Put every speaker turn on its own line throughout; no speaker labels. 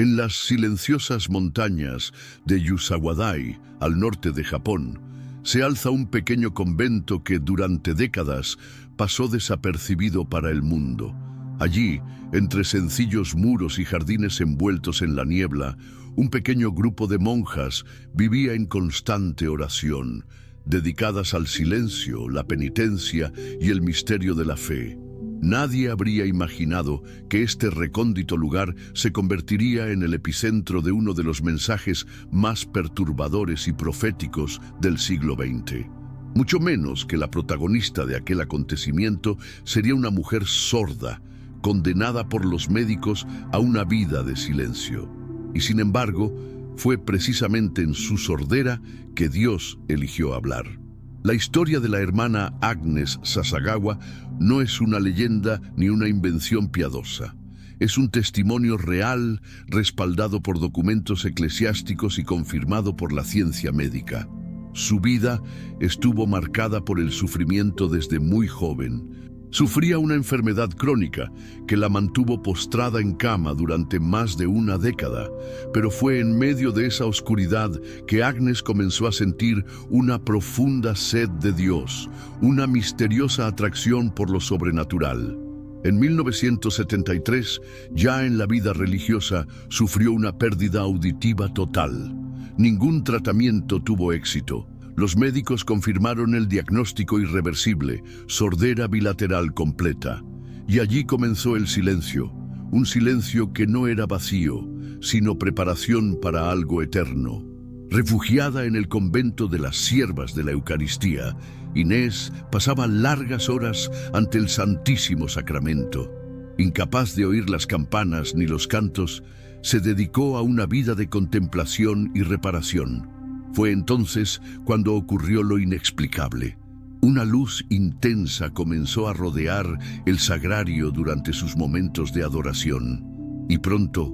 En las silenciosas montañas de Yusawadai, al norte de Japón, se alza un pequeño convento que durante décadas pasó desapercibido para el mundo. Allí, entre sencillos muros y jardines envueltos en la niebla, un pequeño grupo de monjas vivía en constante oración, dedicadas al silencio, la penitencia y el misterio de la fe. Nadie habría imaginado que este recóndito lugar se convertiría en el epicentro de uno de los mensajes más perturbadores y proféticos del siglo XX. Mucho menos que la protagonista de aquel acontecimiento sería una mujer sorda, condenada por los médicos a una vida de silencio. Y sin embargo, fue precisamente en su sordera que Dios eligió hablar. La historia de la hermana Agnes Sasagawa no es una leyenda ni una invención piadosa. Es un testimonio real, respaldado por documentos eclesiásticos y confirmado por la ciencia médica. Su vida estuvo marcada por el sufrimiento desde muy joven. Sufría una enfermedad crónica que la mantuvo postrada en cama durante más de una década, pero fue en medio de esa oscuridad que Agnes comenzó a sentir una profunda sed de Dios, una misteriosa atracción por lo sobrenatural. En 1973, ya en la vida religiosa, sufrió una pérdida auditiva total. Ningún tratamiento tuvo éxito. Los médicos confirmaron el diagnóstico irreversible, sordera bilateral completa. Y allí comenzó el silencio, un silencio que no era vacío, sino preparación para algo eterno. Refugiada en el convento de las Siervas de la Eucaristía, Inés pasaba largas horas ante el Santísimo Sacramento. Incapaz de oír las campanas ni los cantos, se dedicó a una vida de contemplación y reparación. Fue entonces cuando ocurrió lo inexplicable. Una luz intensa comenzó a rodear el sagrario durante sus momentos de adoración. Y pronto,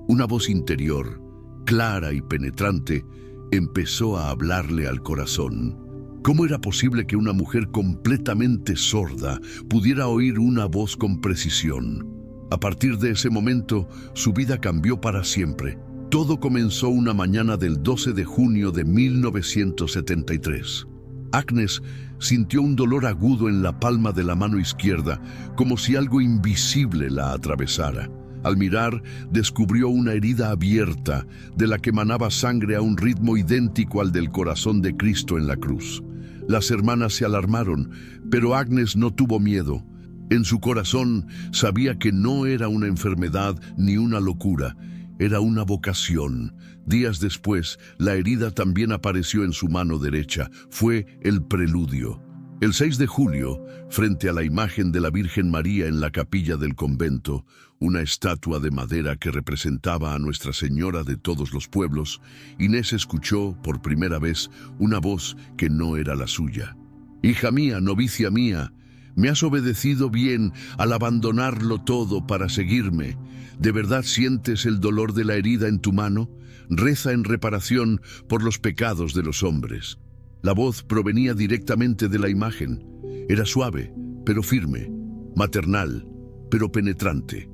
una voz interior, clara y penetrante, empezó a hablarle al corazón. ¿Cómo era posible que una mujer completamente sorda pudiera oír una voz con precisión? A partir de ese momento, su vida cambió para siempre. Todo comenzó una mañana del 12 de junio de 1973. Agnes sintió un dolor agudo en la palma de la mano izquierda, como si algo invisible la atravesara. Al mirar, descubrió una herida abierta, de la que manaba sangre a un ritmo idéntico al del corazón de Cristo en la cruz. Las hermanas se alarmaron, pero Agnes no tuvo miedo. En su corazón sabía que no era una enfermedad ni una locura, era una vocación. Días después, la herida también apareció en su mano derecha. Fue el preludio. El 6 de julio, frente a la imagen de la Virgen María en la capilla del convento, una estatua de madera que representaba a Nuestra Señora de todos los pueblos, Inés escuchó, por primera vez, una voz que no era la suya. «Hija mía, novicia mía, me has obedecido bien al abandonarlo todo para seguirme. ¿De verdad sientes el dolor de la herida en tu mano? Reza en reparación por los pecados de los hombres». La voz provenía directamente de la imagen. Era suave, pero firme, maternal, pero penetrante.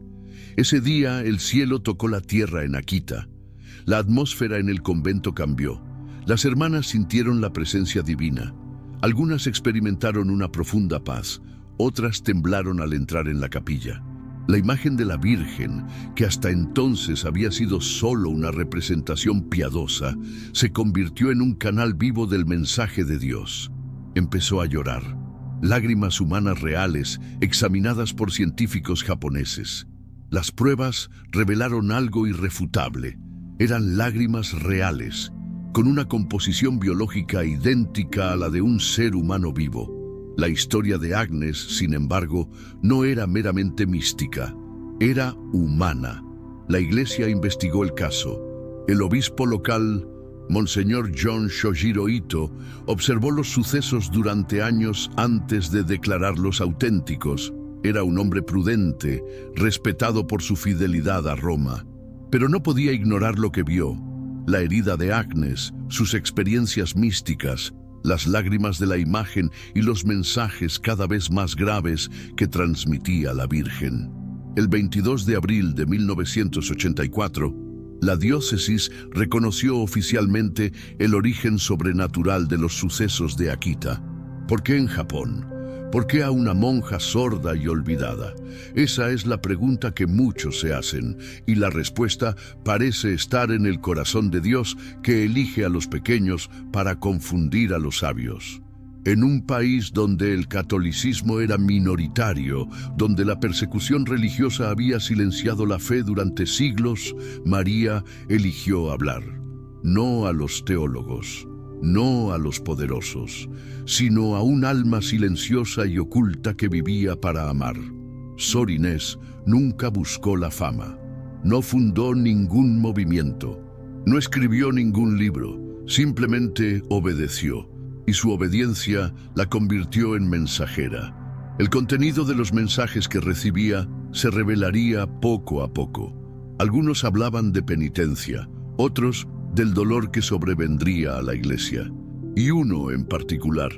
Ese día el cielo tocó la tierra en Akita. La atmósfera en el convento cambió. Las hermanas sintieron la presencia divina. Algunas experimentaron una profunda paz, otras temblaron al entrar en la capilla. La imagen de la Virgen, que hasta entonces había sido solo una representación piadosa, se convirtió en un canal vivo del mensaje de Dios. Empezó a llorar. Lágrimas humanas reales, examinadas por científicos japoneses. Las pruebas revelaron algo irrefutable. Eran lágrimas reales, con una composición biológica idéntica a la de un ser humano vivo. La historia de Agnes, sin embargo, no era meramente mística, era humana. La Iglesia investigó el caso. El obispo local, Monseñor John Shojiro Ito, observó los sucesos durante años antes de declararlos auténticos. Era un hombre prudente, respetado por su fidelidad a Roma. Pero no podía ignorar lo que vio: la herida de Agnes, sus experiencias místicas, las lágrimas de la imagen y los mensajes cada vez más graves que transmitía la Virgen. El 22 de abril de 1984, La diócesis reconoció oficialmente el origen sobrenatural de los sucesos de Akita. ¿Por qué en Japón? ¿Por qué a una monja sorda y olvidada? Esa es la pregunta que muchos se hacen, y la respuesta parece estar en el corazón de Dios, que elige a los pequeños para confundir a los sabios. En un país donde el catolicismo era minoritario, donde la persecución religiosa había silenciado la fe durante siglos, María eligió hablar. No a los teólogos, no a los poderosos, sino a un alma silenciosa y oculta que vivía para amar. Sor Inés nunca buscó la fama, no fundó ningún movimiento, no escribió ningún libro, simplemente obedeció. Y su obediencia la convirtió en mensajera. El contenido de los mensajes que recibía se revelaría poco a poco. Algunos hablaban de penitencia, otros del dolor que sobrevendría a la Iglesia. Y uno en particular,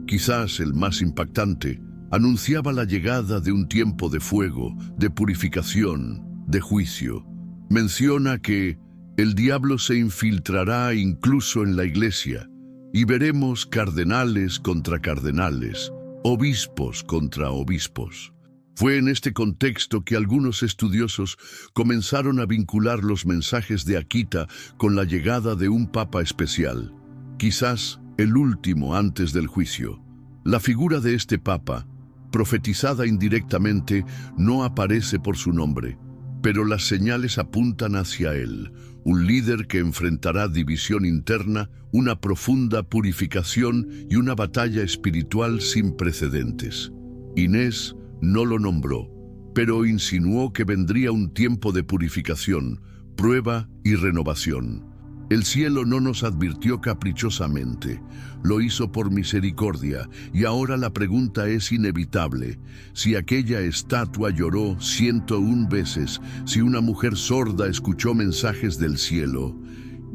quizás el más impactante, anunciaba la llegada de un tiempo de fuego, de purificación, de juicio. Menciona que el diablo se infiltrará incluso en la Iglesia, y veremos cardenales contra cardenales, obispos contra obispos. Fue en este contexto que algunos estudiosos comenzaron a vincular los mensajes de Akita con la llegada de un papa especial, quizás el último antes del juicio. La figura de este papa, profetizada indirectamente, no aparece por su nombre, pero las señales apuntan hacia él, un líder que enfrentará división interna, una profunda purificación y una batalla espiritual sin precedentes. Inés no lo nombró, pero insinuó que vendría un tiempo de purificación, prueba y renovación. El cielo no nos advirtió caprichosamente, lo hizo por misericordia, y ahora la pregunta es inevitable. Si aquella estatua lloró 101 veces, si una mujer sorda escuchó mensajes del cielo,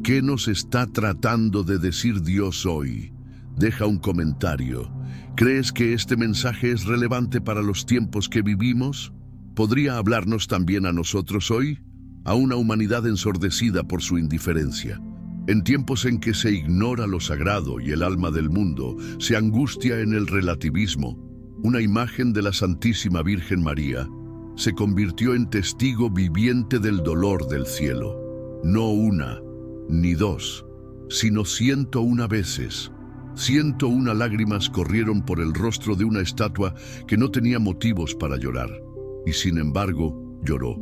¿qué nos está tratando de decir Dios hoy? Deja un comentario. ¿Crees que este mensaje es relevante para los tiempos que vivimos? ¿Podría hablarnos también a nosotros hoy? A una humanidad ensordecida por su indiferencia. En tiempos en que se ignora lo sagrado y el alma del mundo, se angustia en el relativismo, una imagen de la Santísima Virgen María se convirtió en testigo viviente del dolor del cielo. No una, ni dos, sino 101 veces. 101 lágrimas corrieron por el rostro de una estatua que no tenía motivos para llorar, y sin embargo lloró.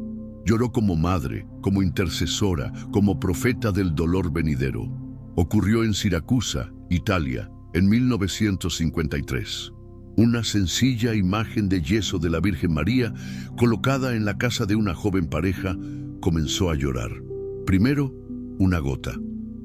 Lloró como madre, como intercesora, como profeta del dolor venidero. Ocurrió en Siracusa, Italia, en 1953. Una sencilla imagen de yeso de la Virgen María, colocada en la casa de una joven pareja, comenzó a llorar. Primero, una gota,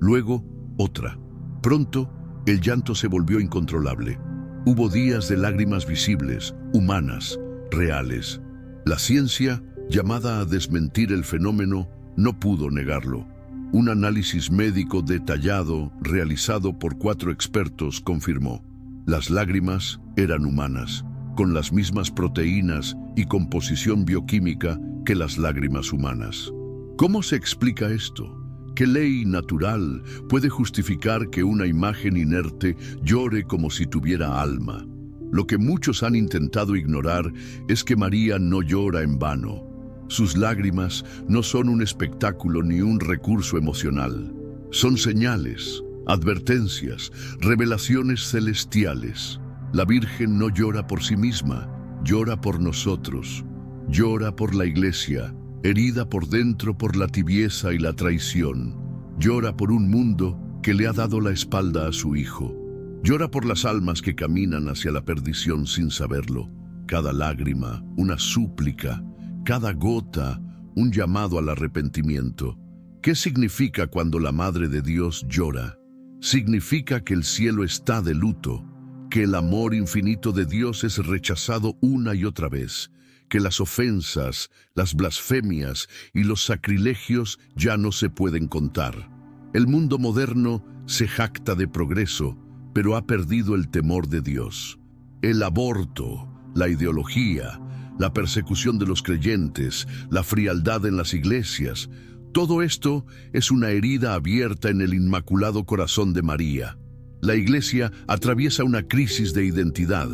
luego otra. Pronto, el llanto se volvió incontrolable. Hubo días de lágrimas visibles, humanas, reales. La ciencia, llamada a desmentir el fenómeno, no pudo negarlo. Un análisis médico detallado, realizado por 4 expertos, confirmó: las lágrimas eran humanas, con las mismas proteínas y composición bioquímica que las lágrimas humanas. ¿Cómo se explica esto? ¿Qué ley natural puede justificar que una imagen inerte llore como si tuviera alma? Lo que muchos han intentado ignorar es que María no llora en vano. Sus lágrimas no son un espectáculo ni un recurso emocional. Son señales, advertencias, revelaciones celestiales. La Virgen no llora por sí misma, llora por nosotros. Llora por la Iglesia, herida por dentro por la tibieza y la traición. Llora por un mundo que le ha dado la espalda a su Hijo. Llora por las almas que caminan hacia la perdición sin saberlo. Cada lágrima, una súplica. Cada gota, un llamado al arrepentimiento. ¿Qué significa cuando la Madre de Dios llora? Significa que el cielo está de luto, que el amor infinito de Dios es rechazado una y otra vez, que las ofensas, las blasfemias y los sacrilegios ya no se pueden contar. El mundo moderno se jacta de progreso, pero ha perdido el temor de Dios. El aborto, la ideología, la persecución de los creyentes, la frialdad en las iglesias, Todo esto es una herida abierta en el Inmaculado Corazón de María. La Iglesia atraviesa una crisis de identidad.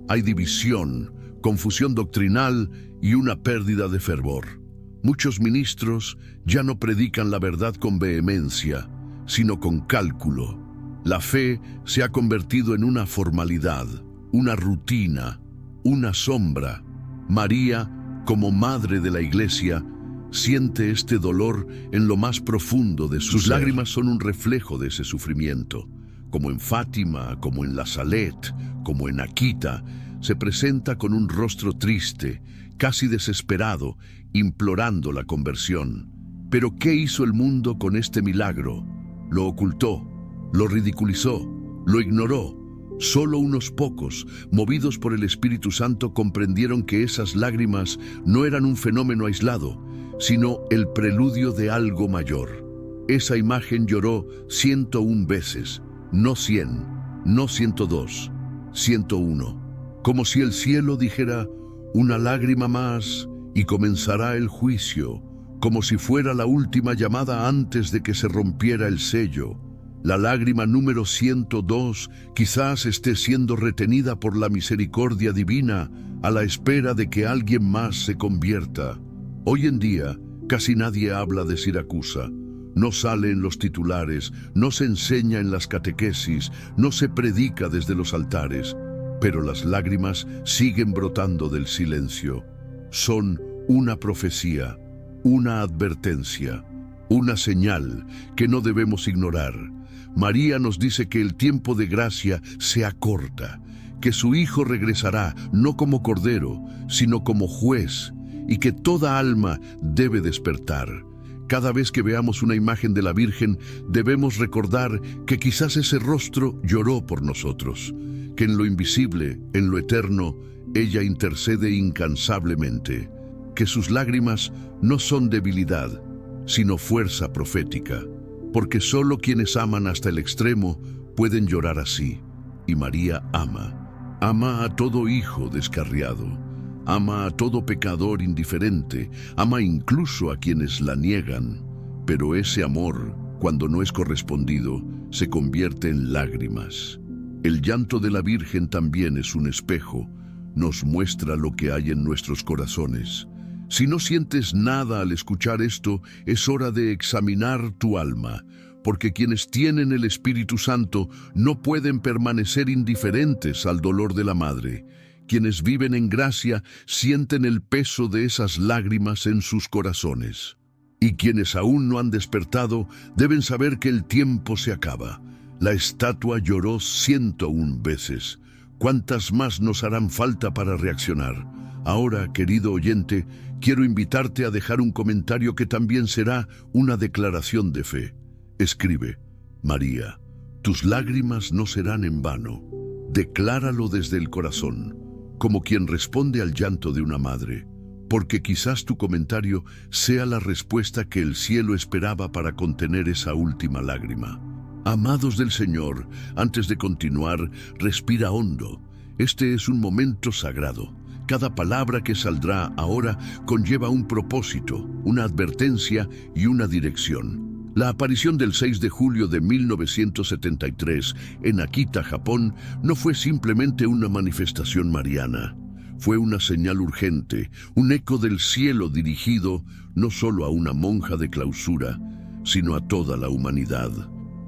Hay división, confusión doctrinal y una pérdida de fervor. Muchos ministros ya no predican la verdad con vehemencia, sino con cálculo. La fe se ha convertido en una formalidad, una rutina, una sombra. María, como madre de la Iglesia, siente este dolor en lo más profundo de sus lágrimas son un reflejo de ese sufrimiento. Como en Fátima, como en la Salet, como en Akita, se presenta con un rostro triste, casi desesperado, implorando la conversión. Pero ¿qué hizo el mundo con este milagro? Lo ocultó, lo ridiculizó, lo ignoró. Solo unos pocos, movidos por el Espíritu Santo, comprendieron que esas lágrimas no eran un fenómeno aislado, sino el preludio de algo mayor. Esa imagen lloró 101 veces, no 100, no 102, 101. Como si el cielo dijera, una lágrima más y comenzará el juicio, como si fuera la última llamada antes de que se rompiera el sello. La lágrima número 102 quizás esté siendo retenida por la misericordia divina a la espera de que alguien más se convierta. Hoy en día, casi nadie habla de Siracusa. No sale en los titulares, no se enseña en las catequesis, no se predica desde los altares. Pero las lágrimas siguen brotando del silencio. Son una profecía, una advertencia, una señal que no debemos ignorar. María nos dice que el tiempo de gracia se acorta, que su Hijo regresará no como Cordero, sino como juez, y que toda alma debe despertar. Cada vez que veamos una imagen de la Virgen, debemos recordar que quizás ese rostro lloró por nosotros, que en lo invisible, en lo eterno, ella intercede incansablemente, que sus lágrimas no son debilidad, sino fuerza profética, porque solo quienes aman hasta el extremo pueden llorar así. Y María ama. Ama a todo hijo descarriado. Ama a todo pecador indiferente. Ama incluso a quienes la niegan. Pero ese amor, cuando no es correspondido, se convierte en lágrimas. El llanto de la Virgen también es un espejo. Nos muestra lo que hay en nuestros corazones. Si no sientes nada al escuchar esto, es hora de examinar tu alma, porque quienes tienen el Espíritu Santo no pueden permanecer indiferentes al dolor de la Madre. Quienes viven en gracia sienten el peso de esas lágrimas en sus corazones. Y quienes aún no han despertado deben saber que el tiempo se acaba. La estatua lloró 101 veces. ¿Cuántas más nos harán falta para reaccionar? Ahora, querido oyente, quiero invitarte a dejar un comentario que también será una declaración de fe. Escribe: María, tus lágrimas no serán en vano. Decláralo desde el corazón, como quien responde al llanto de una madre, porque quizás tu comentario sea la respuesta que el cielo esperaba para contener esa última lágrima. Amados del Señor, antes de continuar, respira hondo. Este es un momento sagrado. Cada palabra que saldrá ahora conlleva un propósito, una advertencia y una dirección. La aparición del 6 de julio de 1973 en Akita, Japón, no fue simplemente una manifestación mariana. Fue una señal urgente, un eco del cielo dirigido no solo a una monja de clausura, sino a toda la humanidad.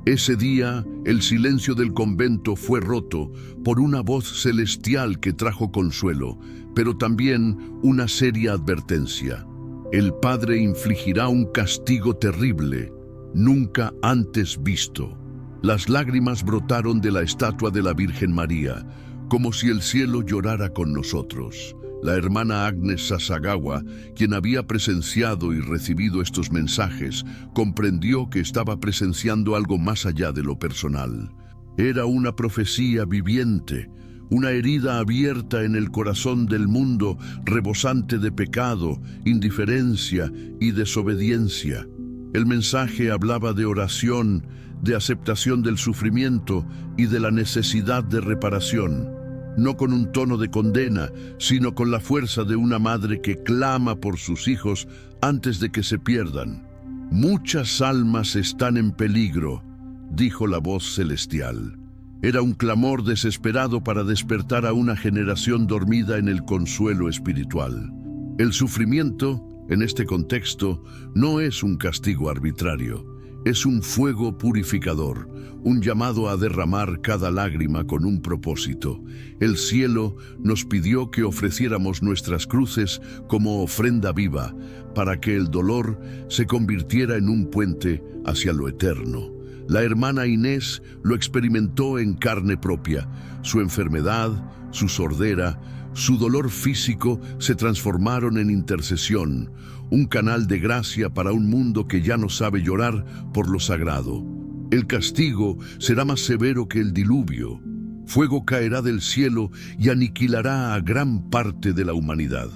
Ese día, el silencio del convento fue roto por una voz celestial que trajo consuelo, pero también una seria advertencia. El Padre infligirá un castigo terrible, nunca antes visto. Las lágrimas brotaron de la estatua de la Virgen María, como si el cielo llorara con nosotros. La hermana Agnes Sasagawa, quien había presenciado y recibido estos mensajes, comprendió que estaba presenciando algo más allá de lo personal. Era una profecía viviente, una herida abierta en el corazón del mundo, rebosante de pecado, indiferencia y desobediencia. El mensaje hablaba de oración, de aceptación del sufrimiento y de la necesidad de reparación. No con un tono de condena, sino con la fuerza de una madre que clama por sus hijos antes de que se pierdan. Muchas almas están en peligro, dijo la voz celestial. Era un clamor desesperado para despertar a una generación dormida en el consuelo espiritual. El sufrimiento, en este contexto, no es un castigo arbitrario, es un fuego purificador, un llamado a derramar cada lágrima con un propósito. El cielo nos pidió que ofreciéramos nuestras cruces como ofrenda viva, para que el dolor se convirtiera en un puente hacia lo eterno. La hermana Inés lo experimentó en carne propia. Su enfermedad, su sordera, su dolor físico se transformaron en intercesión, un canal de gracia para un mundo que ya no sabe llorar por lo sagrado. El castigo será más severo que el diluvio. Fuego caerá del cielo y aniquilará a gran parte de la humanidad.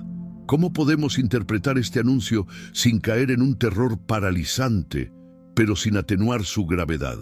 ¿Cómo podemos interpretar este anuncio sin caer en un terror paralizante, pero sin atenuar su gravedad?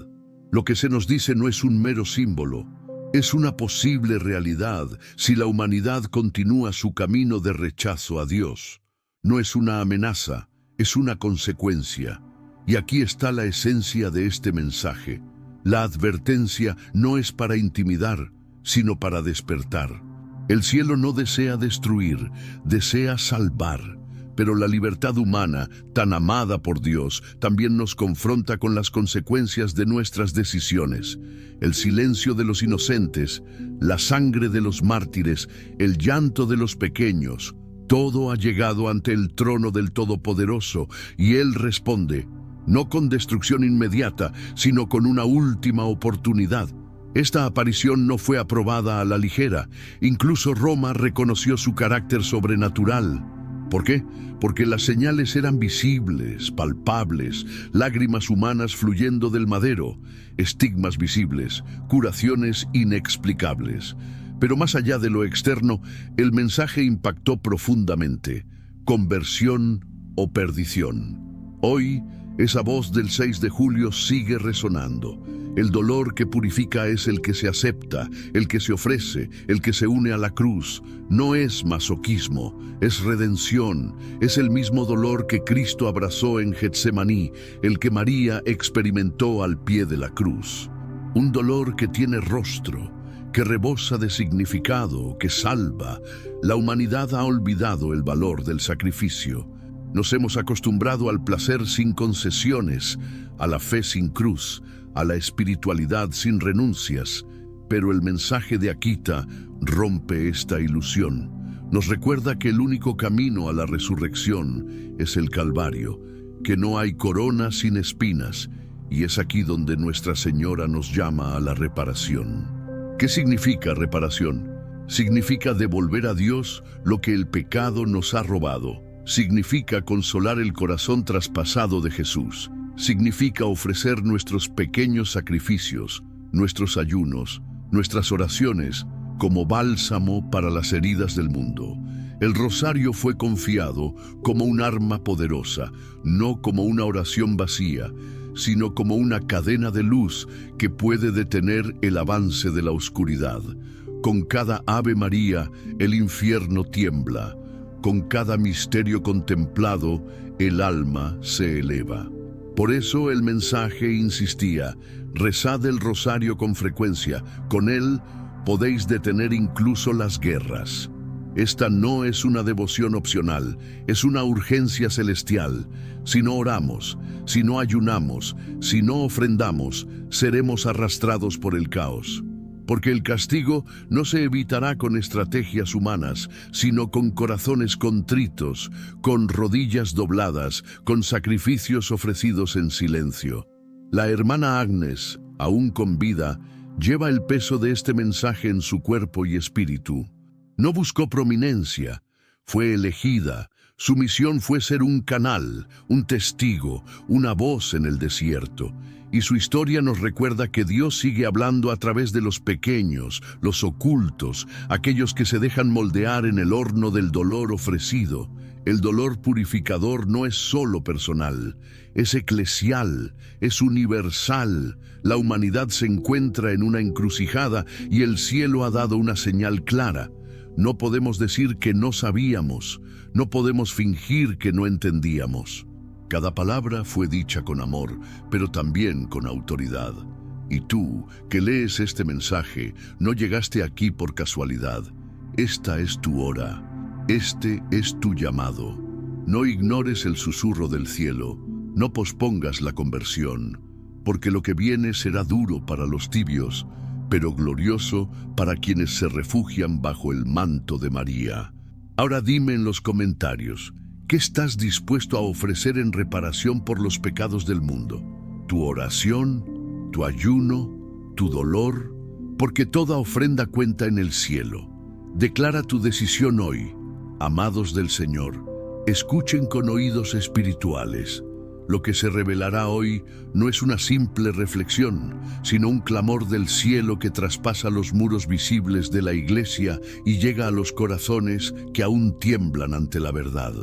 Lo que se nos dice no es un mero símbolo, es una posible realidad si la humanidad continúa su camino de rechazo a Dios. No es una amenaza, es una consecuencia. Y aquí está la esencia de este mensaje. La advertencia no es para intimidar, sino para despertar. El cielo no desea destruir, desea salvar. Pero la libertad humana, tan amada por Dios, también nos confronta con las consecuencias de nuestras decisiones. El silencio de los inocentes, la sangre de los mártires, el llanto de los pequeños, todo ha llegado ante el trono del Todopoderoso, y Él responde, no con destrucción inmediata, sino con una última oportunidad. Esta aparición no fue aprobada a la ligera, incluso Roma reconoció su carácter sobrenatural. ¿Por qué? Porque las señales eran visibles, palpables, lágrimas humanas fluyendo del madero, estigmas visibles, curaciones inexplicables. Pero más allá de lo externo, el mensaje impactó profundamente. Conversión o perdición. Hoy, esa voz del 6 de julio sigue resonando. El dolor que purifica es el que se acepta, el que se ofrece, el que se une a la cruz. No es masoquismo, es redención. Es el mismo dolor que Cristo abrazó en Getsemaní, el que María experimentó al pie de la cruz. Un dolor que tiene rostro, que rebosa de significado, que salva. La humanidad ha olvidado el valor del sacrificio. Nos hemos acostumbrado al placer sin concesiones, a la fe sin cruz, a la espiritualidad sin renuncias, pero el mensaje de Akita rompe esta ilusión. Nos recuerda que el único camino a la resurrección es el Calvario, que no hay corona sin espinas, y es aquí donde Nuestra Señora nos llama a la reparación. ¿Qué significa reparación? Significa devolver a Dios lo que el pecado nos ha robado. Significa consolar el corazón traspasado de Jesús. Significa ofrecer nuestros pequeños sacrificios, nuestros ayunos, nuestras oraciones, como bálsamo para las heridas del mundo. El rosario fue confiado como un arma poderosa, no como una oración vacía, sino como una cadena de luz que puede detener el avance de la oscuridad. Con cada Ave María, el infierno tiembla. Con cada misterio contemplado, el alma se eleva. Por eso el mensaje insistía, rezad el rosario con frecuencia, con él podéis detener incluso las guerras. Esta no es una devoción opcional, es una urgencia celestial. Si no oramos, si no ayunamos, si no ofrendamos, seremos arrastrados por el caos. Porque el castigo no se evitará con estrategias humanas, sino con corazones contritos, con rodillas dobladas, con sacrificios ofrecidos en silencio. La hermana Agnes, aún con vida, lleva el peso de este mensaje en su cuerpo y espíritu. No buscó prominencia, fue elegida. Su misión fue ser un canal, un testigo, una voz en el desierto. Y su historia nos recuerda que Dios sigue hablando a través de los pequeños, los ocultos, aquellos que se dejan moldear en el horno del dolor ofrecido. El dolor purificador no es solo personal, es eclesial, es universal. La humanidad se encuentra en una encrucijada y el cielo ha dado una señal clara. No podemos decir que no sabíamos, no podemos fingir que no entendíamos. Cada palabra fue dicha con amor, pero también con autoridad. Y tú, que lees este mensaje, no llegaste aquí por casualidad. Esta es tu hora. Este es tu llamado. No ignores el susurro del cielo. No pospongas la conversión, porque lo que viene será duro para los tibios, pero glorioso para quienes se refugian bajo el manto de María. Ahora dime en los comentarios, ¿qué estás dispuesto a ofrecer en reparación por los pecados del mundo? ¿Tu oración? ¿Tu ayuno? ¿Tu dolor? Porque toda ofrenda cuenta en el cielo. Declara tu decisión hoy. Amados del Señor, escuchen con oídos espirituales. Lo que se revelará hoy no es una simple reflexión, sino un clamor del cielo que traspasa los muros visibles de la iglesia y llega a los corazones que aún tiemblan ante la verdad.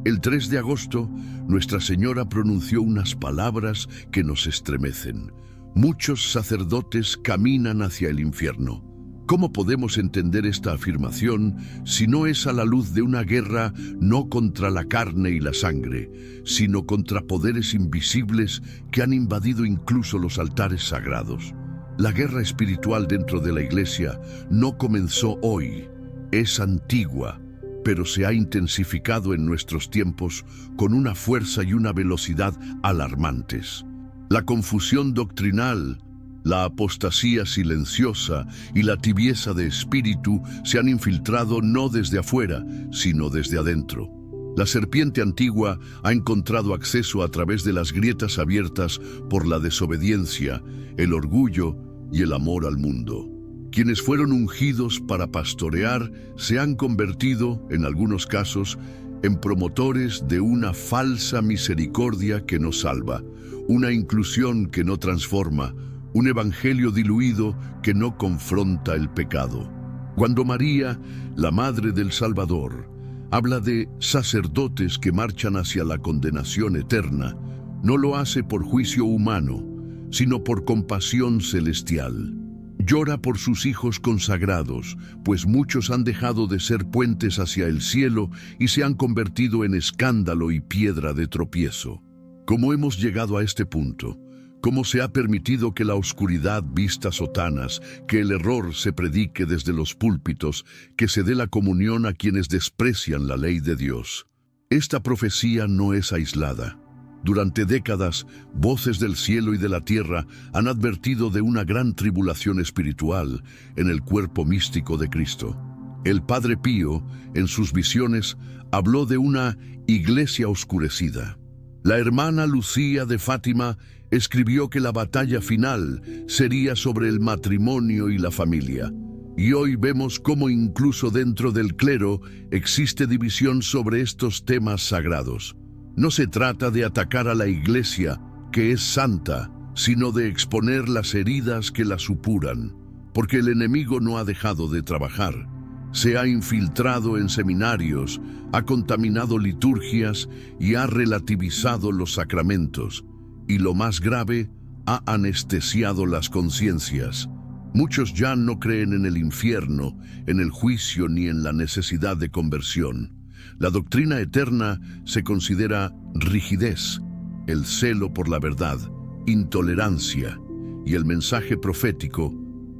El 3 de agosto, Nuestra Señora pronunció unas palabras que nos estremecen. Muchos sacerdotes caminan hacia el infierno. ¿Cómo podemos entender esta afirmación si no es a la luz de una guerra no contra la carne y la sangre, sino contra poderes invisibles que han invadido incluso los altares sagrados? La guerra espiritual dentro de la Iglesia no comenzó hoy, es antigua, pero se ha intensificado en nuestros tiempos con una fuerza y una velocidad alarmantes. La confusión doctrinal, la apostasía silenciosa y la tibieza de espíritu se han infiltrado no desde afuera, sino desde adentro. La serpiente antigua ha encontrado acceso a través de las grietas abiertas por la desobediencia, el orgullo y el amor al mundo. Quienes fueron ungidos para pastorear se han convertido, en algunos casos, en promotores de una falsa misericordia que no salva, una inclusión que no transforma, un evangelio diluido que no confronta el pecado. Cuando María, la Madre del Salvador, habla de sacerdotes que marchan hacia la condenación eterna, no lo hace por juicio humano, sino por compasión celestial. Llora por sus hijos consagrados, pues muchos han dejado de ser puentes hacia el cielo y se han convertido en escándalo y piedra de tropiezo. ¿Cómo hemos llegado a este punto? ¿Cómo se ha permitido que la oscuridad vista sotanas, que el error se predique desde los púlpitos, que se dé la comunión a quienes desprecian la ley de Dios? Esta profecía no es aislada. Durante décadas, voces del cielo y de la tierra han advertido de una gran tribulación espiritual en el cuerpo místico de Cristo. El Padre Pío, en sus visiones, habló de una iglesia oscurecida. La hermana Lucía de Fátima escribió que la batalla final sería sobre el matrimonio y la familia. Y hoy vemos cómo incluso dentro del clero existe división sobre estos temas sagrados. No se trata de atacar a la Iglesia, que es santa, sino de exponer las heridas que la supuran, porque el enemigo no ha dejado de trabajar. Se ha infiltrado en seminarios, ha contaminado liturgias y ha relativizado los sacramentos. Y lo más grave, ha anestesiado las conciencias. Muchos ya no creen en el infierno, en el juicio ni en la necesidad de conversión. La doctrina eterna se considera rigidez, el celo por la verdad, intolerancia, y el mensaje profético,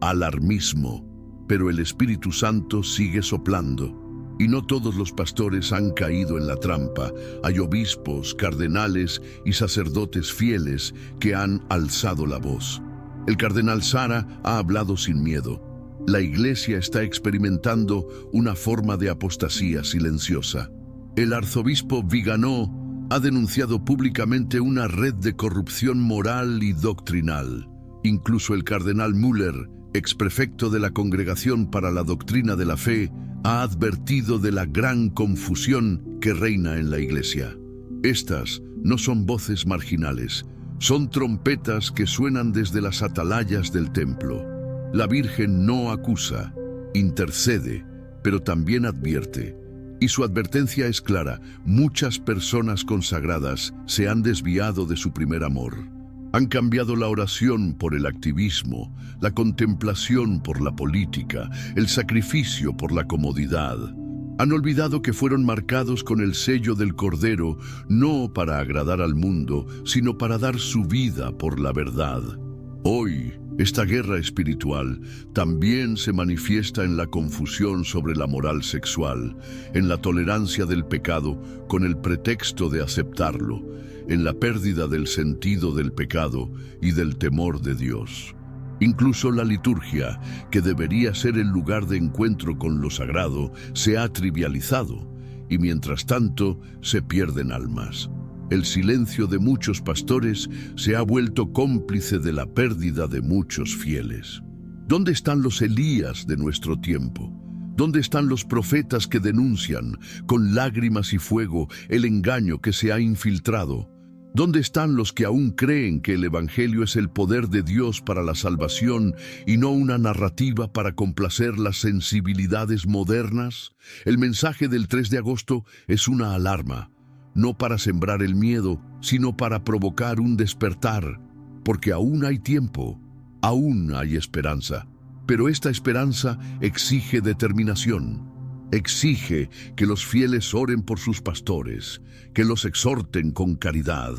alarmismo. Pero el Espíritu Santo sigue soplando. Y no todos los pastores han caído en la trampa. Hay obispos, cardenales y sacerdotes fieles que han alzado la voz. El cardenal Sara ha hablado sin miedo. La Iglesia está experimentando una forma de apostasía silenciosa. El arzobispo Viganó ha denunciado públicamente una red de corrupción moral y doctrinal. Incluso el cardenal Müller, exprefecto de la Congregación para la Doctrina de la Fe, ha advertido de la gran confusión que reina en la Iglesia. Estas no son voces marginales, son trompetas que suenan desde las atalayas del templo. La Virgen no acusa, intercede, pero también advierte. Y su advertencia es clara: muchas personas consagradas se han desviado de su primer amor. Han cambiado la oración por el activismo, la contemplación por la política, el sacrificio por la comodidad. Han olvidado que fueron marcados con el sello del Cordero, no para agradar al mundo, sino para dar su vida por la verdad. Hoy, esta guerra espiritual también se manifiesta en la confusión sobre la moral sexual, en la tolerancia del pecado con el pretexto de aceptarlo, en la pérdida del sentido del pecado y del temor de Dios. Incluso la liturgia, que debería ser el lugar de encuentro con lo sagrado, se ha trivializado y mientras tanto se pierden almas. El silencio de muchos pastores se ha vuelto cómplice de la pérdida de muchos fieles. ¿Dónde están los Elías de nuestro tiempo? ¿Dónde están los profetas que denuncian, con lágrimas y fuego, el engaño que se ha infiltrado? ¿Dónde están los que aún creen que el Evangelio es el poder de Dios para la salvación y no una narrativa para complacer las sensibilidades modernas? El mensaje del 3 de agosto es una alarma. No para sembrar el miedo, sino para provocar un despertar, porque aún hay tiempo, aún hay esperanza. Pero esta esperanza exige determinación, exige que los fieles oren por sus pastores, que los exhorten con caridad,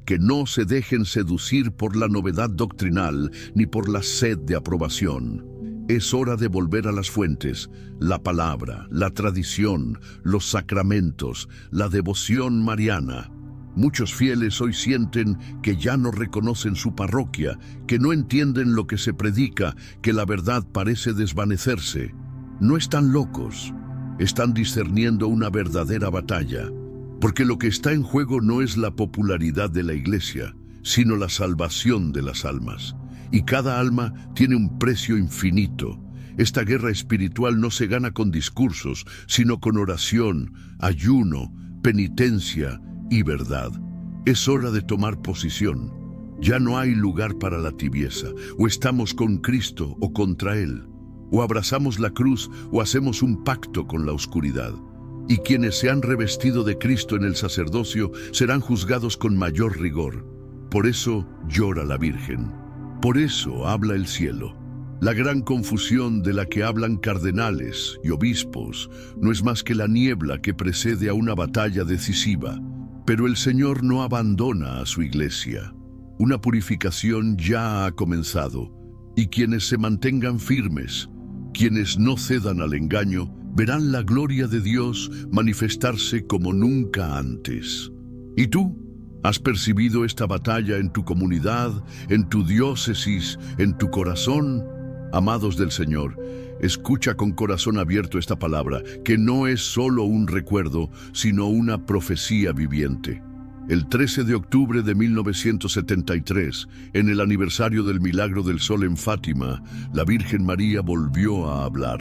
que no se dejen seducir por la novedad doctrinal ni por la sed de aprobación. Es hora de volver a las fuentes, la palabra, la tradición, los sacramentos, la devoción mariana. Muchos fieles hoy sienten que ya no reconocen su parroquia, que no entienden lo que se predica, que la verdad parece desvanecerse. No están locos, están discerniendo una verdadera batalla, porque lo que está en juego no es la popularidad de la Iglesia, sino la salvación de las almas. Y cada alma tiene un precio infinito. Esta guerra espiritual no se gana con discursos, sino con oración, ayuno, penitencia y verdad. Es hora de tomar posición. Ya no hay lugar para la tibieza. O estamos con Cristo o contra Él. O abrazamos la cruz o hacemos un pacto con la oscuridad. Y quienes se han revestido de Cristo en el sacerdocio serán juzgados con mayor rigor. Por eso llora la Virgen. Por eso habla el cielo. La gran confusión de la que hablan cardenales y obispos no es más que la niebla que precede a una batalla decisiva. Pero el Señor no abandona a su Iglesia. Una purificación ya ha comenzado, y quienes se mantengan firmes, quienes no cedan al engaño, verán la gloria de Dios manifestarse como nunca antes. ¿Y tú? ¿Has percibido esta batalla en tu comunidad, en tu diócesis, en tu corazón? Amados del Señor, escucha con corazón abierto esta palabra, que no es solo un recuerdo, sino una profecía viviente. El 13 de octubre de 1973, en el aniversario del Milagro del Sol en Fátima, la Virgen María volvió a hablar.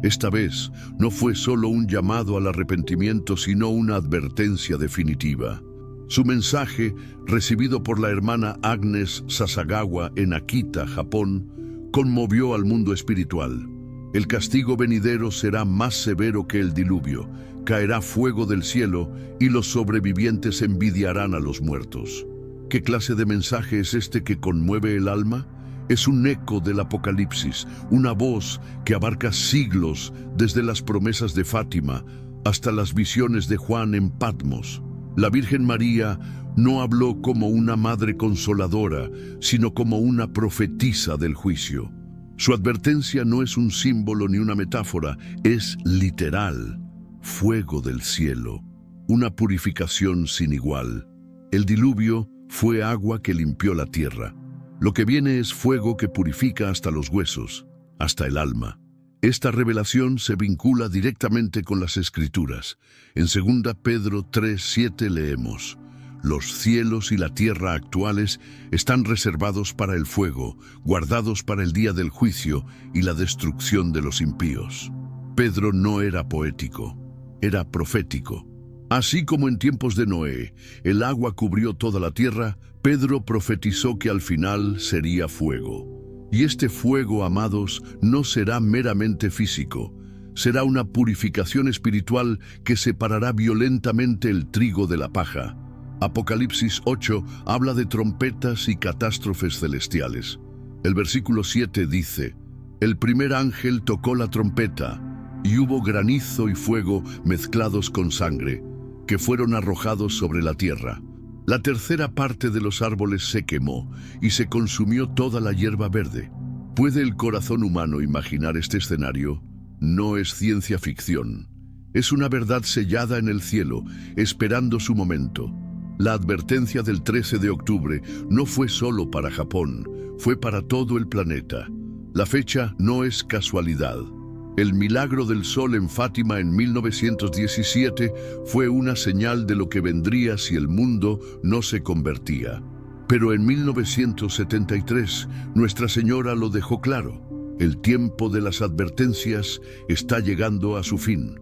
Esta vez no fue solo un llamado al arrepentimiento, sino una advertencia definitiva. Su mensaje, recibido por la hermana Agnes Sasagawa en Akita, Japón, conmovió al mundo espiritual. El castigo venidero será más severo que el diluvio, caerá fuego del cielo y los sobrevivientes envidiarán a los muertos. ¿Qué clase de mensaje es este que conmueve el alma? Es un eco del Apocalipsis, una voz que abarca siglos desde las promesas de Fátima hasta las visiones de Juan en Patmos. La Virgen María no habló como una madre consoladora, sino como una profetisa del juicio. Su advertencia no es un símbolo ni una metáfora, es literal. Fuego del cielo, una purificación sin igual. El diluvio fue agua que limpió la tierra. Lo que viene es fuego que purifica hasta los huesos, hasta el alma. Esta revelación se vincula directamente con las Escrituras. En 2 Pedro 3:7 leemos: los cielos y la tierra actuales están reservados para el fuego, guardados para el día del juicio y la destrucción de los impíos. Pedro no era poético, era profético. Así como en tiempos de Noé, el agua cubrió toda la tierra, Pedro profetizó que al final sería fuego. Y este fuego, amados, no será meramente físico. Será una purificación espiritual que separará violentamente el trigo de la paja. Apocalipsis 8 habla de trompetas y catástrofes celestiales. El versículo 7 dice: el primer ángel tocó la trompeta, y hubo granizo y fuego mezclados con sangre, que fueron arrojados sobre la tierra. La tercera parte de los árboles se quemó, y se consumió toda la hierba verde. ¿Puede el corazón humano imaginar este escenario? No es ciencia ficción. Es una verdad sellada en el cielo, esperando su momento. La advertencia del 13 de octubre no fue solo para Japón, fue para todo el planeta. La fecha no es casualidad. El milagro del sol en Fátima en 1917 fue una señal de lo que vendría si el mundo no se convertía. Pero en 1973, Nuestra Señora lo dejó claro. El tiempo de las advertencias está llegando a su fin.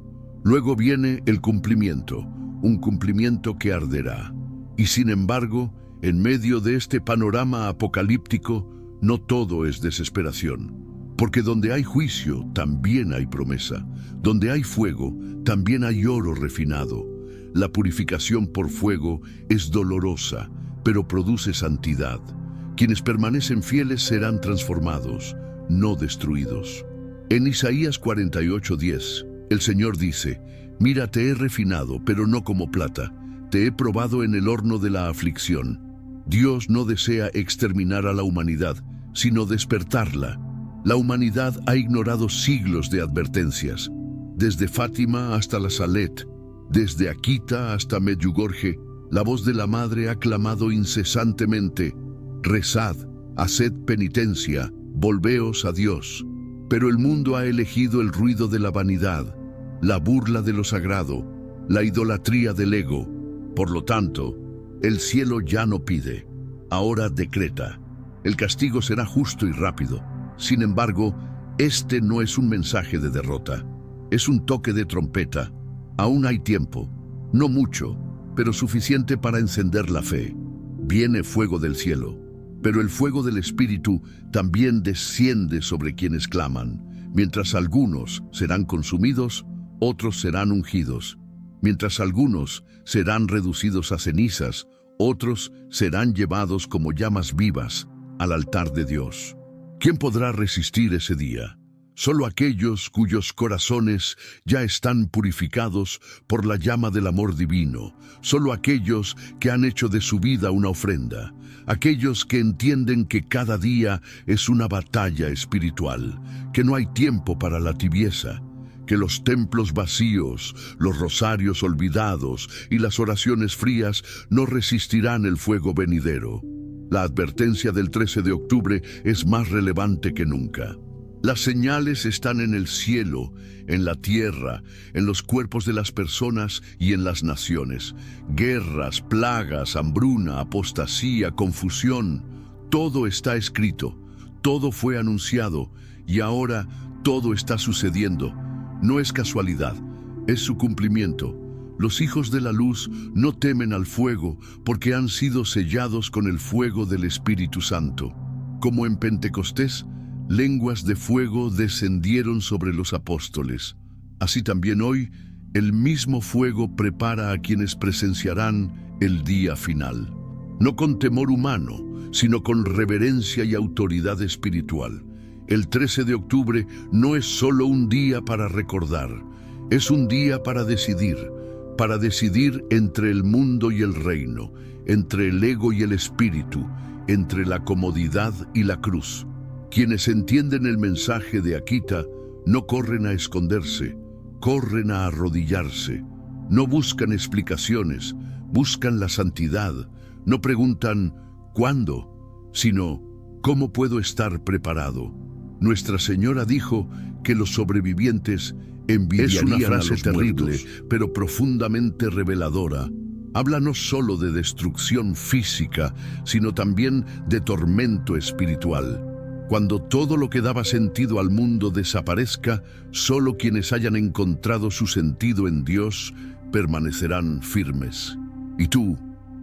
Luego viene el cumplimiento, un cumplimiento que arderá. Y sin embargo, en medio de este panorama apocalíptico, no todo es desesperación. Porque donde hay juicio, también hay promesa. Donde hay fuego, también hay oro refinado. La purificación por fuego es dolorosa, pero produce santidad. Quienes permanecen fieles serán transformados, no destruidos. En Isaías 48:10, el Señor dice: «Mira, te he refinado, pero no como plata. Te he probado en el horno de la aflicción». Dios no desea exterminar a la humanidad, sino despertarla. La humanidad ha ignorado siglos de advertencias, desde Fátima hasta la Salet, desde Akita hasta Medjugorje. La voz de la madre ha clamado incesantemente: «Rezad, haced penitencia, volveos a Dios». Pero el mundo ha elegido el ruido de la vanidad, la burla de lo sagrado, la idolatría del ego. Por lo tanto, el cielo ya no pide, ahora decreta. El castigo será justo y rápido. Sin embargo, este no es un mensaje de derrota, es un toque de trompeta. Aún hay tiempo, no mucho, pero suficiente para encender la fe. Viene fuego del cielo, pero el fuego del Espíritu también desciende sobre quienes claman. Mientras algunos serán consumidos, otros serán ungidos. Mientras algunos serán reducidos a cenizas, otros serán llevados como llamas vivas al altar de Dios. ¿Quién podrá resistir ese día? Solo aquellos cuyos corazones ya están purificados por la llama del amor divino. Solo aquellos que han hecho de su vida una ofrenda. Aquellos que entienden que cada día es una batalla espiritual, que no hay tiempo para la tibieza, que los templos vacíos, los rosarios olvidados y las oraciones frías no resistirán el fuego venidero. La advertencia del 13 de octubre es más relevante que nunca. Las señales están en el cielo, en la tierra, en los cuerpos de las personas y en las naciones. Guerras, plagas, hambruna, apostasía, confusión. Todo está escrito, todo fue anunciado y ahora todo está sucediendo. No es casualidad, es su cumplimiento. Los hijos de la luz no temen al fuego porque han sido sellados con el fuego del Espíritu Santo. Como en Pentecostés, lenguas de fuego descendieron sobre los apóstoles. Así también hoy, el mismo fuego prepara a quienes presenciarán el día final. No con temor humano, sino con reverencia y autoridad espiritual. El 13 de octubre no es solo un día para recordar, es un día para decidir entre el mundo y el reino, entre el ego y el espíritu, entre la comodidad y la cruz. Quienes entienden el mensaje de Akita no corren a esconderse, corren a arrodillarse. No buscan explicaciones, buscan la santidad. No preguntan ¿cuándo?, sino ¿cómo puedo estar preparado? Nuestra Señora dijo que los sobrevivientes envidiarían a los muertos. Es una frase terrible, pero profundamente reveladora. Habla no solo de destrucción física, sino también de tormento espiritual. Cuando todo lo que daba sentido al mundo desaparezca, solo quienes hayan encontrado su sentido en Dios permanecerán firmes. ¿Y tú,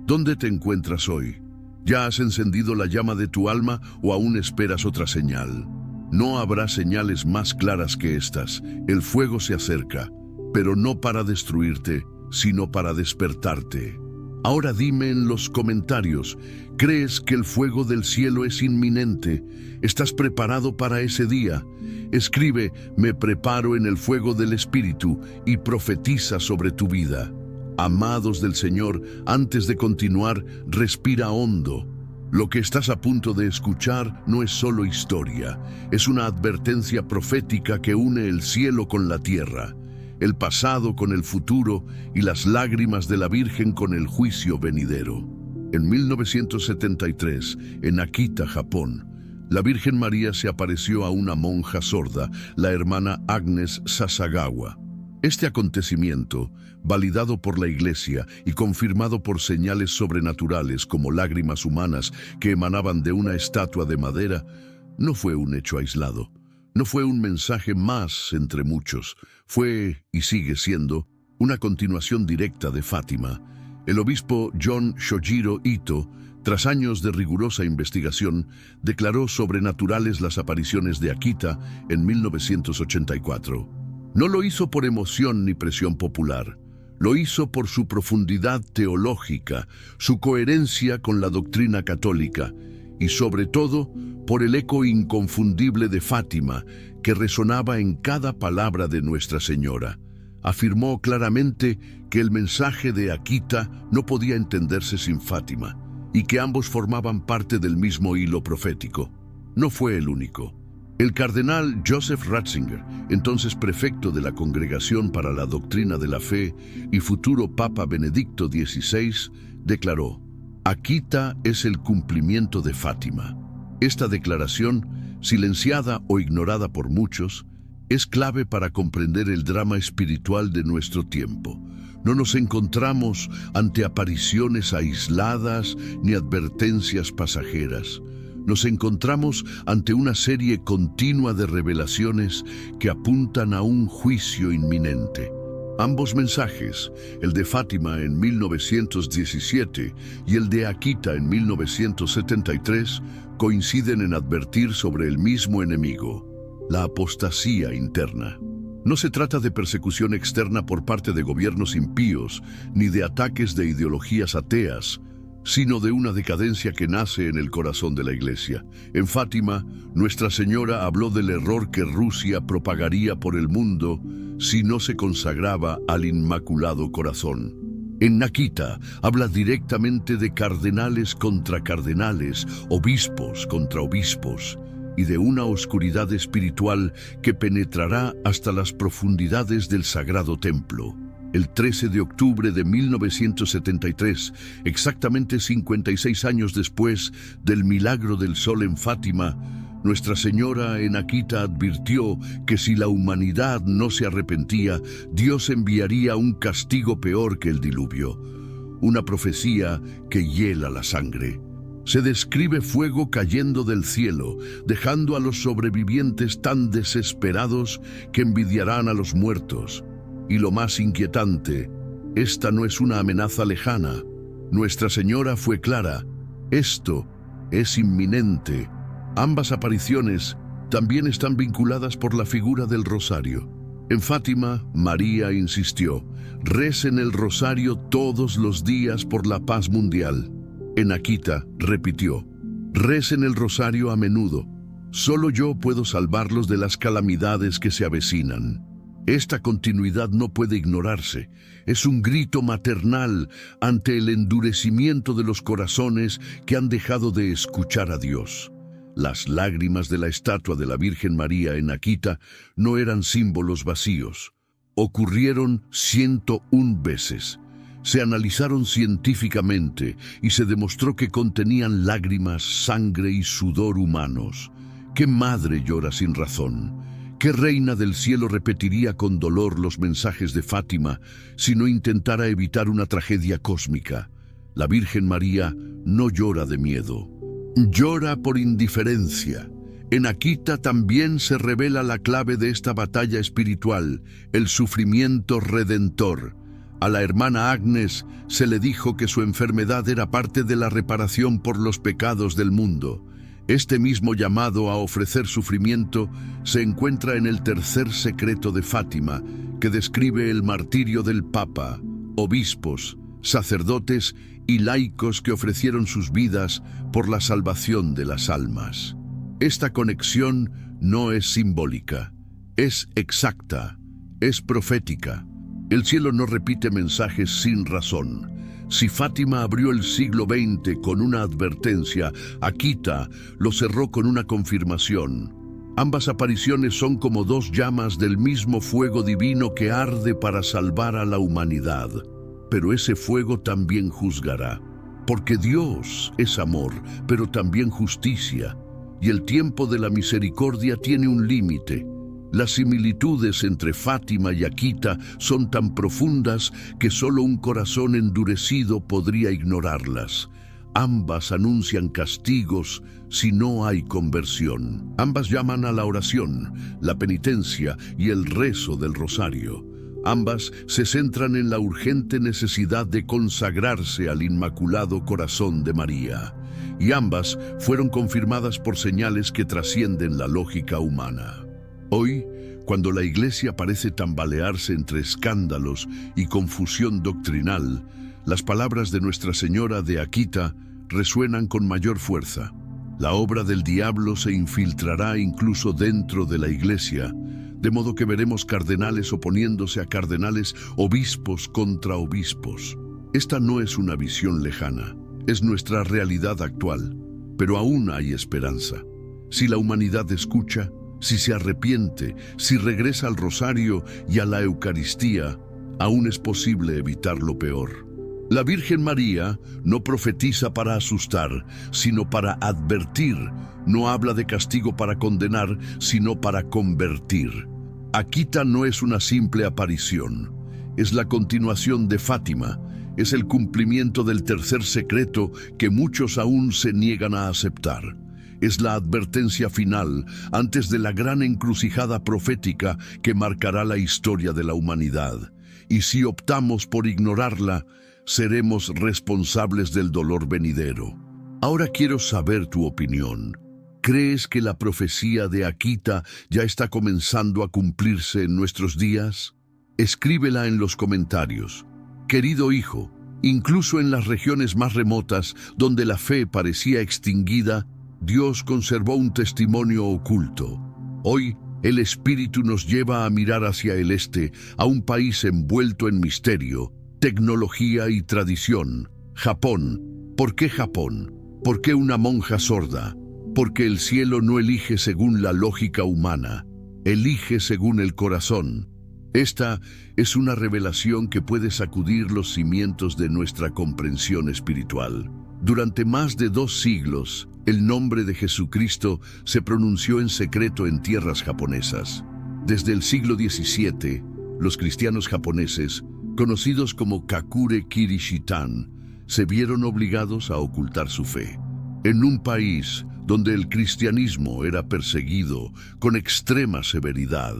dónde te encuentras hoy? ¿Ya has encendido la llama de tu alma o aún esperas otra señal? No habrá señales más claras que estas. El fuego se acerca, pero no para destruirte, sino para despertarte. Ahora dime en los comentarios, ¿crees que el fuego del cielo es inminente? ¿Estás preparado para ese día? Escribe, me preparo en el fuego del Espíritu y profetiza sobre tu vida. Amados del Señor, antes de continuar, respira hondo. Lo que estás a punto de escuchar no es solo historia, es una advertencia profética que une el cielo con la tierra, el pasado con el futuro y las lágrimas de la Virgen con el juicio venidero. En 1973, en Akita, Japón, la Virgen María se apareció a una monja sorda, la hermana Agnes Sasagawa. Este acontecimiento, validado por la Iglesia y confirmado por señales sobrenaturales como lágrimas humanas que emanaban de una estatua de madera, no fue un hecho aislado. No fue un mensaje más entre muchos, fue, y sigue siendo, una continuación directa de Fátima. El obispo John Shojiro Ito, tras años de rigurosa investigación, declaró sobrenaturales las apariciones de Akita en 1984. No lo hizo por emoción ni presión popular, lo hizo por su profundidad teológica, su coherencia con la doctrina católica y sobre todo por el eco inconfundible de Fátima que resonaba en cada palabra de Nuestra Señora. Afirmó claramente que el mensaje de Akita no podía entenderse sin Fátima y que ambos formaban parte del mismo hilo profético. No fue el único. El cardenal Joseph Ratzinger, entonces prefecto de la Congregación para la Doctrina de la Fe y futuro Papa Benedicto XVI, declaró: Akita es el cumplimiento de Fátima. Esta declaración, silenciada o ignorada por muchos, es clave para comprender el drama espiritual de nuestro tiempo. No nos encontramos ante apariciones aisladas ni advertencias pasajeras. Nos encontramos ante una serie continua de revelaciones que apuntan a un juicio inminente. Ambos mensajes, el de Fátima en 1917 y el de Akita en 1973, coinciden en advertir sobre el mismo enemigo, la apostasía interna. No se trata de persecución externa por parte de gobiernos impíos, ni de ataques de ideologías ateas, sino de una decadencia que nace en el corazón de la Iglesia. En Fátima, Nuestra Señora habló del error que Rusia propagaría por el mundo si no se consagraba al Inmaculado Corazón. En Akita habla directamente de cardenales contra cardenales, obispos contra obispos, y de una oscuridad espiritual que penetrará hasta las profundidades del Sagrado Templo. El 13 de octubre de 1973, exactamente 56 años después del milagro del sol en Fátima, Nuestra Señora en Akita advirtió que si la humanidad no se arrepentía, Dios enviaría un castigo peor que el diluvio, una profecía que hiela la sangre. Se describe fuego cayendo del cielo, dejando a los sobrevivientes tan desesperados que envidiarán a los muertos. Y lo más inquietante, esta no es una amenaza lejana. Nuestra Señora fue clara: esto es inminente. Ambas apariciones también están vinculadas por la figura del rosario. En Fátima, María insistió: recen el rosario todos los días por la paz mundial. En Akita repitió: recen el rosario a menudo. Solo yo puedo salvarlos de las calamidades que se avecinan. Esta continuidad no puede ignorarse. Es un grito maternal ante el endurecimiento de los corazones que han dejado de escuchar a Dios. Las lágrimas de la estatua de la Virgen María en Akita no eran símbolos vacíos. Ocurrieron 101 veces. Se analizaron científicamente y se demostró que contenían lágrimas, sangre y sudor humanos. ¿Qué madre llora sin razón? ¿Qué reina del cielo repetiría con dolor los mensajes de Fátima si no intentara evitar una tragedia cósmica? La Virgen María no llora de miedo, llora por indiferencia. En Akita también se revela la clave de esta batalla espiritual, el sufrimiento redentor. A la hermana Agnes se le dijo que su enfermedad era parte de la reparación por los pecados del mundo. Este mismo llamado a ofrecer sufrimiento se encuentra en el tercer secreto de Fátima, que describe el martirio del Papa, obispos, sacerdotes y laicos que ofrecieron sus vidas por la salvación de las almas. Esta conexión no es simbólica, es exacta, es profética. El cielo no repite mensajes sin razón. Si Fátima abrió el siglo XX con una advertencia, Akita lo cerró con una confirmación. Ambas apariciones son como dos llamas del mismo fuego divino que arde para salvar a la humanidad. Pero ese fuego también juzgará, porque Dios es amor, pero también justicia, y el tiempo de la misericordia tiene un límite. Las similitudes entre Fátima y Akita son tan profundas que solo un corazón endurecido podría ignorarlas. Ambas anuncian castigos si no hay conversión. Ambas llaman a la oración, la penitencia y el rezo del rosario. Ambas se centran en la urgente necesidad de consagrarse al Inmaculado Corazón de María. Y ambas fueron confirmadas por señales que trascienden la lógica humana. Hoy, cuando la Iglesia parece tambalearse entre escándalos y confusión doctrinal, las palabras de Nuestra Señora de Akita resuenan con mayor fuerza. La obra del diablo se infiltrará incluso dentro de la Iglesia, de modo que veremos cardenales oponiéndose a cardenales, obispos contra obispos. Esta no es una visión lejana, es nuestra realidad actual, pero aún hay esperanza. Si la humanidad escucha, si se arrepiente, si regresa al rosario y a la Eucaristía, aún es posible evitar lo peor. La Virgen María no profetiza para asustar, sino para advertir. No habla de castigo para condenar, sino para convertir. Akita no es una simple aparición, es la continuación de Fátima, es el cumplimiento del tercer secreto que muchos aún se niegan a aceptar. Es la advertencia final antes de la gran encrucijada profética que marcará la historia de la humanidad. Y si optamos por ignorarla, seremos responsables del dolor venidero. Ahora quiero saber tu opinión. ¿Crees que la profecía de Akita ya está comenzando a cumplirse en nuestros días? Escríbela en los comentarios. Querido hijo, incluso en las regiones más remotas, donde la fe parecía extinguida, Dios conservó un testimonio oculto. Hoy, el Espíritu nos lleva a mirar hacia el este, a un país envuelto en misterio, tecnología y tradición. Japón. ¿Por qué Japón? ¿Por qué una monja sorda? Porque el cielo no elige según la lógica humana, elige según el corazón. Esta es una revelación que puede sacudir los cimientos de nuestra comprensión espiritual. Durante más de 2 siglos, el nombre de Jesucristo se pronunció en secreto en tierras japonesas. Desde el siglo XVII, los cristianos japoneses, conocidos como Kakure Kirishitan, se vieron obligados a ocultar su fe. En un país donde el cristianismo era perseguido con extrema severidad,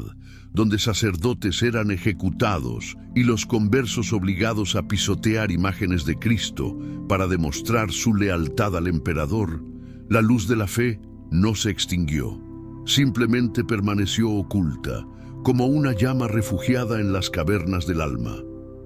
donde sacerdotes eran ejecutados y los conversos obligados a pisotear imágenes de Cristo para demostrar su lealtad al emperador, la luz de la fe no se extinguió, simplemente permaneció oculta, como una llama refugiada en las cavernas del alma.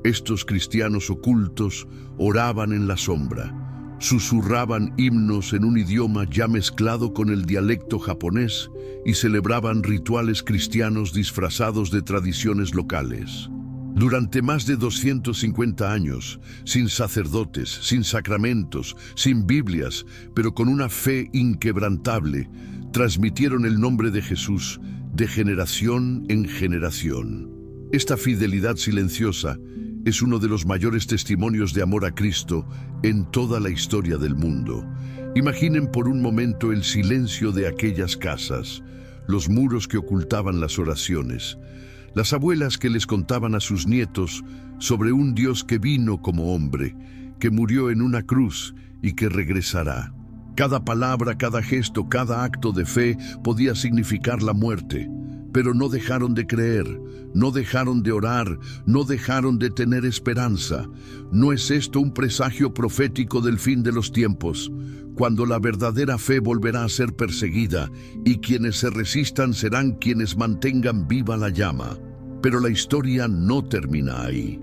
Estos cristianos ocultos oraban en la sombra, susurraban himnos en un idioma ya mezclado con el dialecto japonés y celebraban rituales cristianos disfrazados de tradiciones locales. Durante más de 250 años, sin sacerdotes, sin sacramentos, sin Biblias, pero con una fe inquebrantable, transmitieron el nombre de Jesús de generación en generación. Esta fidelidad silenciosa es uno de los mayores testimonios de amor a Cristo en toda la historia del mundo. Imaginen por un momento el silencio de aquellas casas, los muros que ocultaban las oraciones, las abuelas que les contaban a sus nietos sobre un Dios que vino como hombre, que murió en una cruz y que regresará. Cada palabra, cada gesto, cada acto de fe podía significar la muerte, pero no dejaron de creer, no dejaron de orar, no dejaron de tener esperanza. ¿No es esto un presagio profético del fin de los tiempos, cuando la verdadera fe volverá a ser perseguida y quienes se resistan serán quienes mantengan viva la llama? Pero la historia no termina ahí.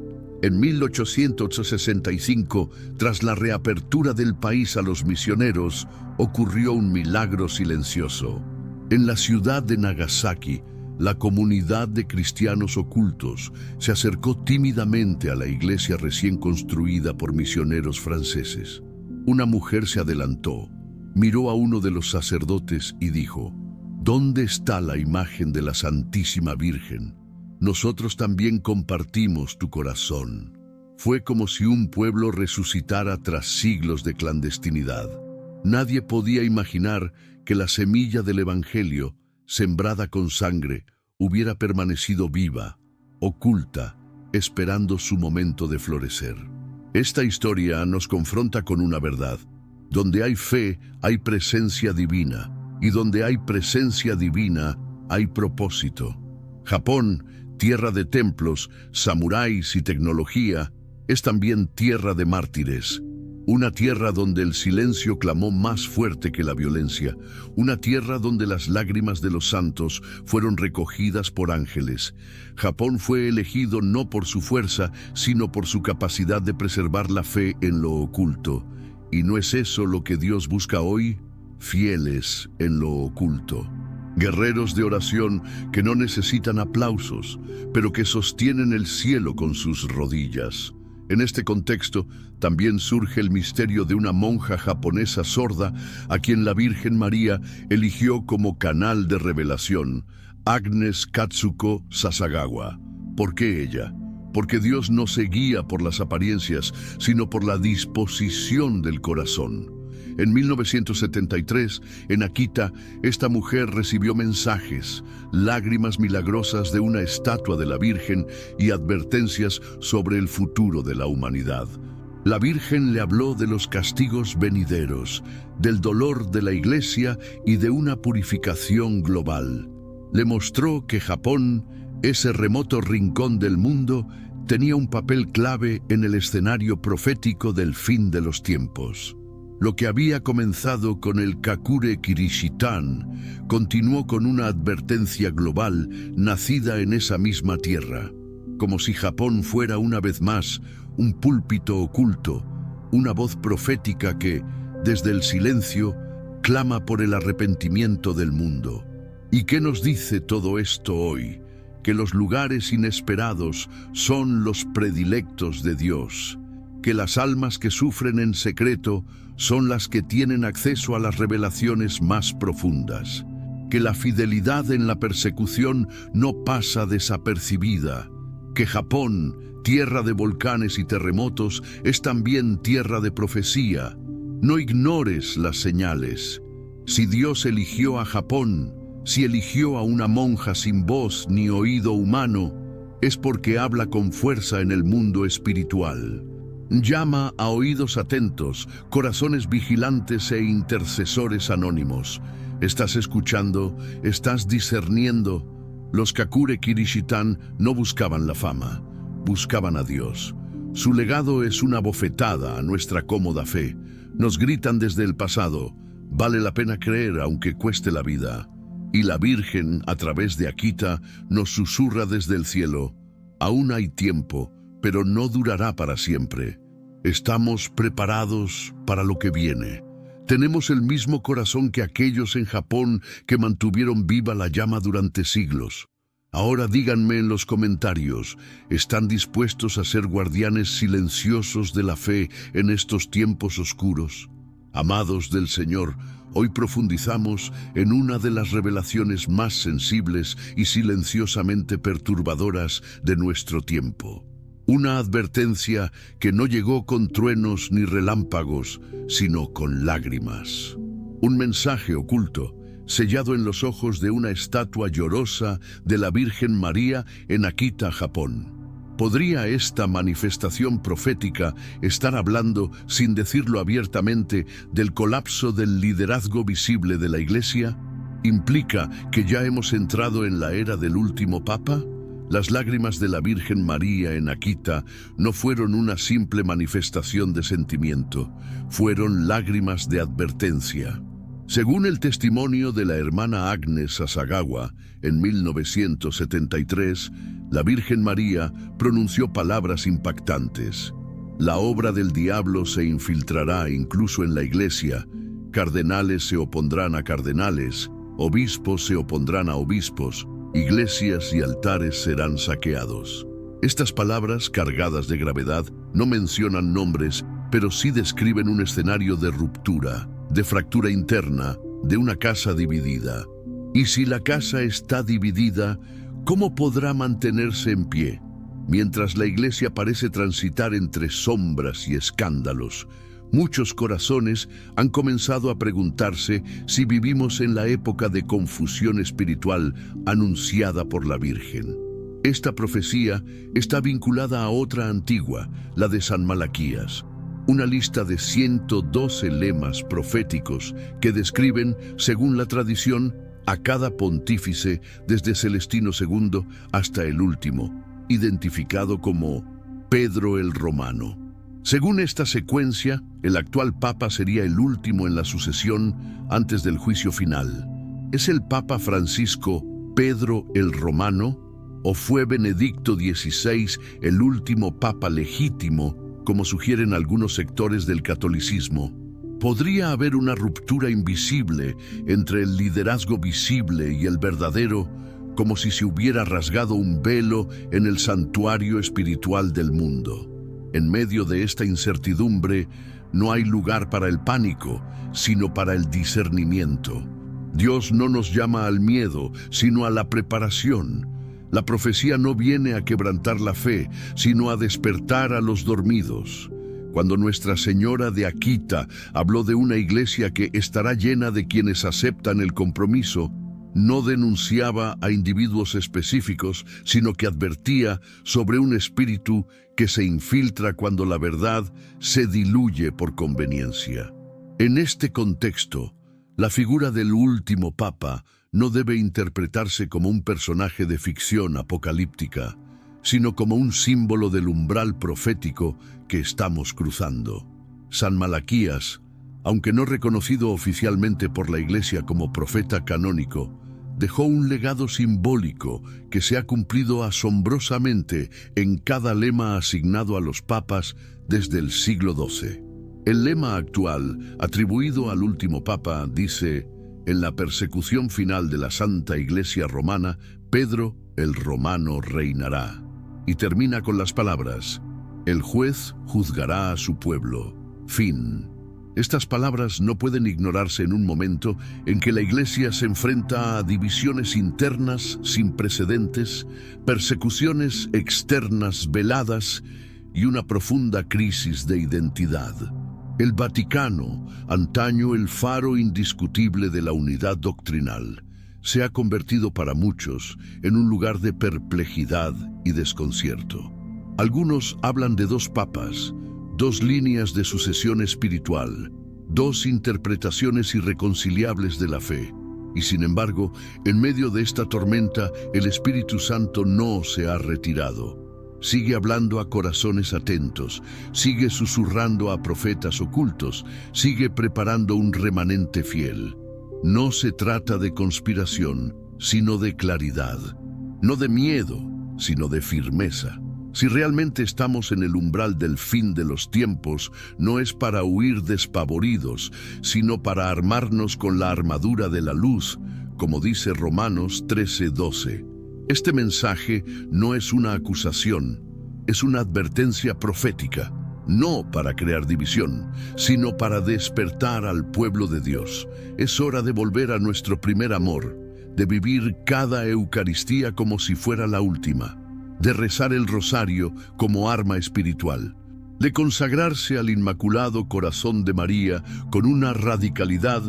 En 1865, tras la reapertura del país a los misioneros, ocurrió un milagro silencioso. En la ciudad de Nagasaki, la comunidad de cristianos ocultos se acercó tímidamente a la iglesia recién construida por misioneros franceses. Una mujer se adelantó, miró a uno de los sacerdotes y dijo: «¿Dónde está la imagen de la Santísima Virgen? Nosotros también compartimos tu corazón». Fue como si un pueblo resucitara tras siglos de clandestinidad. Nadie podía imaginar que la semilla del Evangelio, sembrada con sangre, hubiera permanecido viva, oculta, esperando su momento de florecer. Esta historia nos confronta con una verdad. Donde hay fe, hay presencia divina, y donde hay presencia divina, hay propósito. Japón, tierra de templos, samuráis y tecnología, es también tierra de mártires. Una tierra donde el silencio clamó más fuerte que la violencia. Una tierra donde las lágrimas de los santos fueron recogidas por ángeles. Japón fue elegido no por su fuerza, sino por su capacidad de preservar la fe en lo oculto. ¿Y no es eso lo que Dios busca hoy? Fieles en lo oculto. Guerreros de oración que no necesitan aplausos, pero que sostienen el cielo con sus rodillas. En este contexto, también surge el misterio de una monja japonesa sorda a quien la Virgen María eligió como canal de revelación, Agnes Katsuko Sasagawa. ¿Por qué ella? Porque Dios no se guía por las apariencias, sino por la disposición del corazón. En 1973, en Akita, esta mujer recibió mensajes, lágrimas milagrosas de una estatua de la Virgen y advertencias sobre el futuro de la humanidad. La Virgen le habló de los castigos venideros, del dolor de la Iglesia y de una purificación global. Le mostró que Japón, ese remoto rincón del mundo, tenía un papel clave en el escenario profético del fin de los tiempos. Lo que había comenzado con el Kakure Kirishitan continuó con una advertencia global nacida en esa misma tierra, como si Japón fuera una vez más un púlpito oculto, una voz profética que, desde el silencio, clama por el arrepentimiento del mundo. ¿Y qué nos dice todo esto hoy? Que los lugares inesperados son los predilectos de Dios, que las almas que sufren en secreto son las que tienen acceso a las revelaciones más profundas, que la fidelidad en la persecución no pasa desapercibida, que Japón, tierra de volcanes y terremotos, es también tierra de profecía. No ignores las señales. Si Dios eligió a Japón, si eligió a una monja sin voz ni oído humano, es porque habla con fuerza en el mundo espiritual. Llama a oídos atentos, corazones vigilantes e intercesores anónimos. ¿Estás escuchando? ¿Estás discerniendo? Los Kakure Kirishitan no buscaban la fama, buscaban a Dios. Su legado es una bofetada a nuestra cómoda fe. Nos gritan desde el pasado: vale la pena creer aunque cueste la vida. Y la Virgen, a través de Akita, nos susurra desde el cielo: aún hay tiempo, pero no durará para siempre. Estamos preparados para lo que viene. Tenemos el mismo corazón que aquellos en Japón que mantuvieron viva la llama durante siglos. Ahora díganme en los comentarios, ¿están dispuestos a ser guardianes silenciosos de la fe en estos tiempos oscuros? Amados del Señor, hoy profundizamos en una de las revelaciones más sensibles y silenciosamente perturbadoras de nuestro tiempo. Una advertencia que no llegó con truenos ni relámpagos, sino con lágrimas. Un mensaje oculto, sellado en los ojos de una estatua llorosa de la Virgen María en Akita, Japón. ¿Podría esta manifestación profética estar hablando, sin decirlo abiertamente, del colapso del liderazgo visible de la Iglesia? ¿Implica que ya hemos entrado en la era del último Papa? Las lágrimas de la Virgen María en Akita no fueron una simple manifestación de sentimiento, fueron lágrimas de advertencia. Según el testimonio de la hermana Agnes Asagawa, en 1973, la Virgen María pronunció palabras impactantes. La obra del diablo se infiltrará incluso en la iglesia, cardenales se opondrán a cardenales, obispos se opondrán a obispos, iglesias y altares serán saqueados. Estas palabras, cargadas de gravedad, no mencionan nombres, pero sí describen un escenario de ruptura, de fractura interna, de una casa dividida. Y si la casa está dividida, ¿cómo podrá mantenerse en pie? Mientras la iglesia parece transitar entre sombras y escándalos, muchos corazones han comenzado a preguntarse si vivimos en la época de confusión espiritual anunciada por la Virgen. Esta profecía está vinculada a otra antigua, la de San Malaquías, una lista de 112 lemas proféticos que describen, según la tradición, a cada pontífice desde Celestino II hasta el último, identificado como Pedro el Romano. Según esta secuencia, el actual papa sería el último en la sucesión antes del juicio final. ¿Es el Papa Francisco Pedro el Romano? ¿O fue Benedicto XVI el último papa legítimo, como sugieren algunos sectores del catolicismo? ¿Podría haber una ruptura invisible entre el liderazgo visible y el verdadero, como si se hubiera rasgado un velo en el santuario espiritual del mundo? En medio de esta incertidumbre, no hay lugar para el pánico, sino para el discernimiento. Dios no nos llama al miedo, sino a la preparación. La profecía no viene a quebrantar la fe, sino a despertar a los dormidos. Cuando Nuestra Señora de Akita habló de una iglesia que estará llena de quienes aceptan el compromiso, no denunciaba a individuos específicos, sino que advertía sobre un espíritu que se infiltra cuando la verdad se diluye por conveniencia. En este contexto, la figura del último papa no debe interpretarse como un personaje de ficción apocalíptica, sino como un símbolo del umbral profético que estamos cruzando. San Malaquías, aunque no reconocido oficialmente por la Iglesia como profeta canónico, dejó un legado simbólico que se ha cumplido asombrosamente en cada lema asignado a los papas desde el siglo XII. El lema actual, atribuido al último papa, dice: en la persecución final de la Santa Iglesia Romana, Pedro el Romano reinará. Y termina con las palabras: el juez juzgará a su pueblo. Fin. Estas palabras no pueden ignorarse en un momento en que la Iglesia se enfrenta a divisiones internas sin precedentes, persecuciones externas veladas y una profunda crisis de identidad. El Vaticano, antaño el faro indiscutible de la unidad doctrinal, se ha convertido para muchos en un lugar de perplejidad y desconcierto. Algunos hablan de dos papas, dos líneas de sucesión espiritual, dos interpretaciones irreconciliables de la fe. Y sin embargo, en medio de esta tormenta, el Espíritu Santo no se ha retirado. Sigue hablando a corazones atentos, sigue susurrando a profetas ocultos, sigue preparando un remanente fiel. No se trata de conspiración, sino de claridad. No de miedo, sino de firmeza. Si realmente estamos en el umbral del fin de los tiempos, no es para huir despavoridos, sino para armarnos con la armadura de la luz, como dice Romanos 13:12. Este mensaje no es una acusación, es una advertencia profética, no para crear división, sino para despertar al pueblo de Dios. Es hora de volver a nuestro primer amor, de vivir cada Eucaristía como si fuera la última, de rezar el rosario como arma espiritual, de consagrarse al Inmaculado Corazón de María con una radicalidad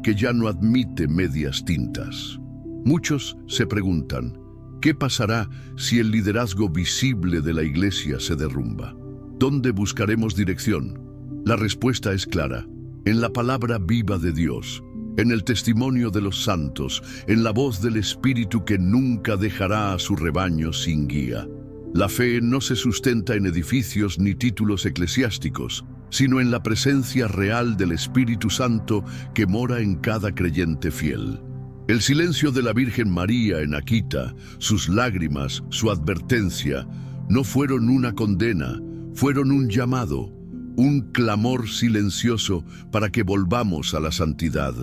que ya no admite medias tintas. Muchos se preguntan: ¿qué pasará si el liderazgo visible de la Iglesia se derrumba? ¿Dónde buscaremos dirección? La respuesta es clara: en la palabra viva de Dios, en el testimonio de los santos, en la voz del Espíritu que nunca dejará a su rebaño sin guía. La fe no se sustenta en edificios ni títulos eclesiásticos, sino en la presencia real del Espíritu Santo que mora en cada creyente fiel. El silencio de la Virgen María en Akita, sus lágrimas, su advertencia, no fueron una condena, fueron un llamado, un clamor silencioso para que volvamos a la santidad,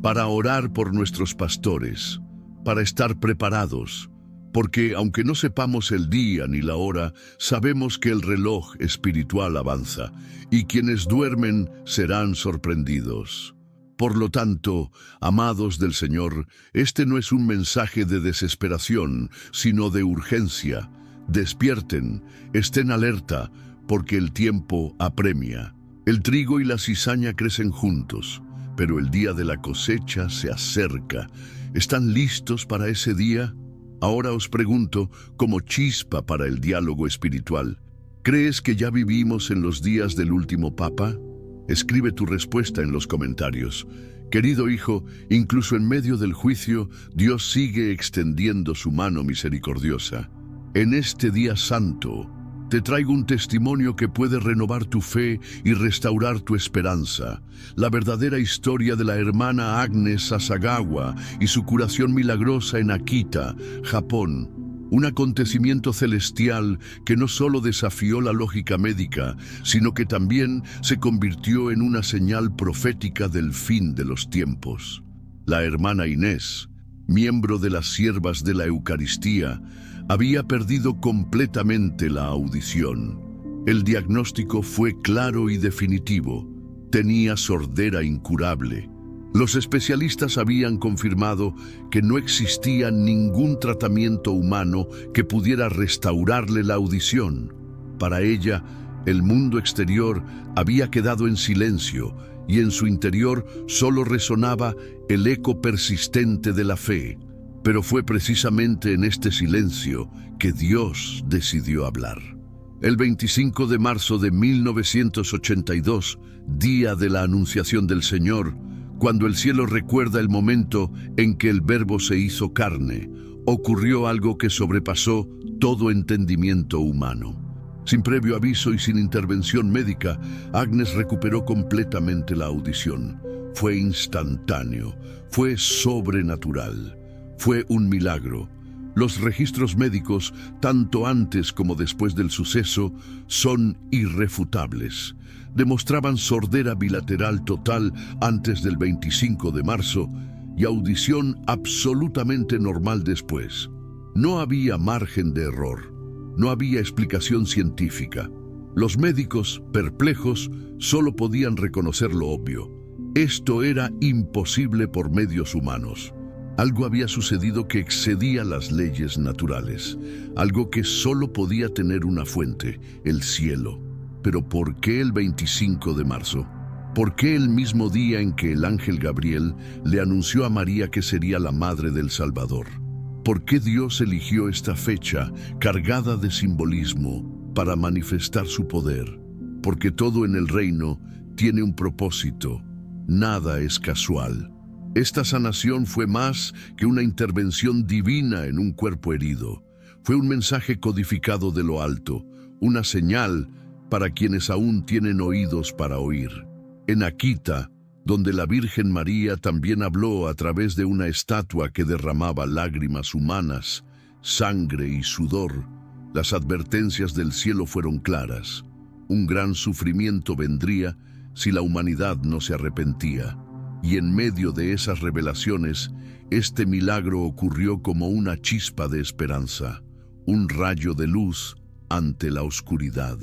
para orar por nuestros pastores, para estar preparados, porque aunque no sepamos el día ni la hora, sabemos que el reloj espiritual avanza y quienes duermen serán sorprendidos. Por lo tanto, amados del Señor, este no es un mensaje de desesperación, sino de urgencia. Despierten, estén alerta, porque el tiempo apremia. El trigo y la cizaña crecen juntos, pero el día de la cosecha se acerca. ¿Están listos para ese día? Ahora os pregunto, como chispa para el diálogo espiritual, ¿crees que ya vivimos en los días del último Papa? Escribe tu respuesta en los comentarios. Querido hijo, incluso en medio del juicio, Dios sigue extendiendo su mano misericordiosa. En este día santo, te traigo un testimonio que puede renovar tu fe y restaurar tu esperanza. La verdadera historia de la hermana Agnes Sasagawa y su curación milagrosa en Akita, Japón. Un acontecimiento celestial que no solo desafió la lógica médica, sino que también se convirtió en una señal profética del fin de los tiempos. La hermana Inés, miembro de las siervas de la Eucaristía, había perdido completamente la audición. El diagnóstico fue claro y definitivo. Tenía sordera incurable. Los especialistas habían confirmado que no existía ningún tratamiento humano que pudiera restaurarle la audición. Para ella, el mundo exterior había quedado en silencio y en su interior solo resonaba el eco persistente de la fe. Pero fue precisamente en este silencio que Dios decidió hablar. El 25 de marzo de 1982, día de la Anunciación del Señor, cuando el cielo recuerda el momento en que el Verbo se hizo carne, ocurrió algo que sobrepasó todo entendimiento humano. Sin previo aviso y sin intervención médica, Agnes recuperó completamente la audición. Fue instantáneo, fue sobrenatural. Fue un milagro. Los registros médicos, tanto antes como después del suceso, son irrefutables. Demostraban sordera bilateral total antes del 25 de marzo y audición absolutamente normal después. No había margen de error. No había explicación científica. Los médicos, perplejos, solo podían reconocer lo obvio. Esto era imposible por medios humanos. Algo había sucedido que excedía las leyes naturales, algo que solo podía tener una fuente, el cielo. Pero ¿por qué el 25 de marzo? ¿Por qué el mismo día en que el ángel Gabriel le anunció a María que sería la madre del Salvador? ¿Por qué Dios eligió esta fecha cargada de simbolismo para manifestar su poder? Porque todo en el reino tiene un propósito, nada es casual. Esta sanación fue más que una intervención divina en un cuerpo herido. Fue un mensaje codificado de lo alto, una señal para quienes aún tienen oídos para oír. En Akita, donde la Virgen María también habló a través de una estatua que derramaba lágrimas humanas, sangre y sudor, las advertencias del cielo fueron claras. Un gran sufrimiento vendría si la humanidad no se arrepentía. Y en medio de esas revelaciones, este milagro ocurrió como una chispa de esperanza, un rayo de luz ante la oscuridad,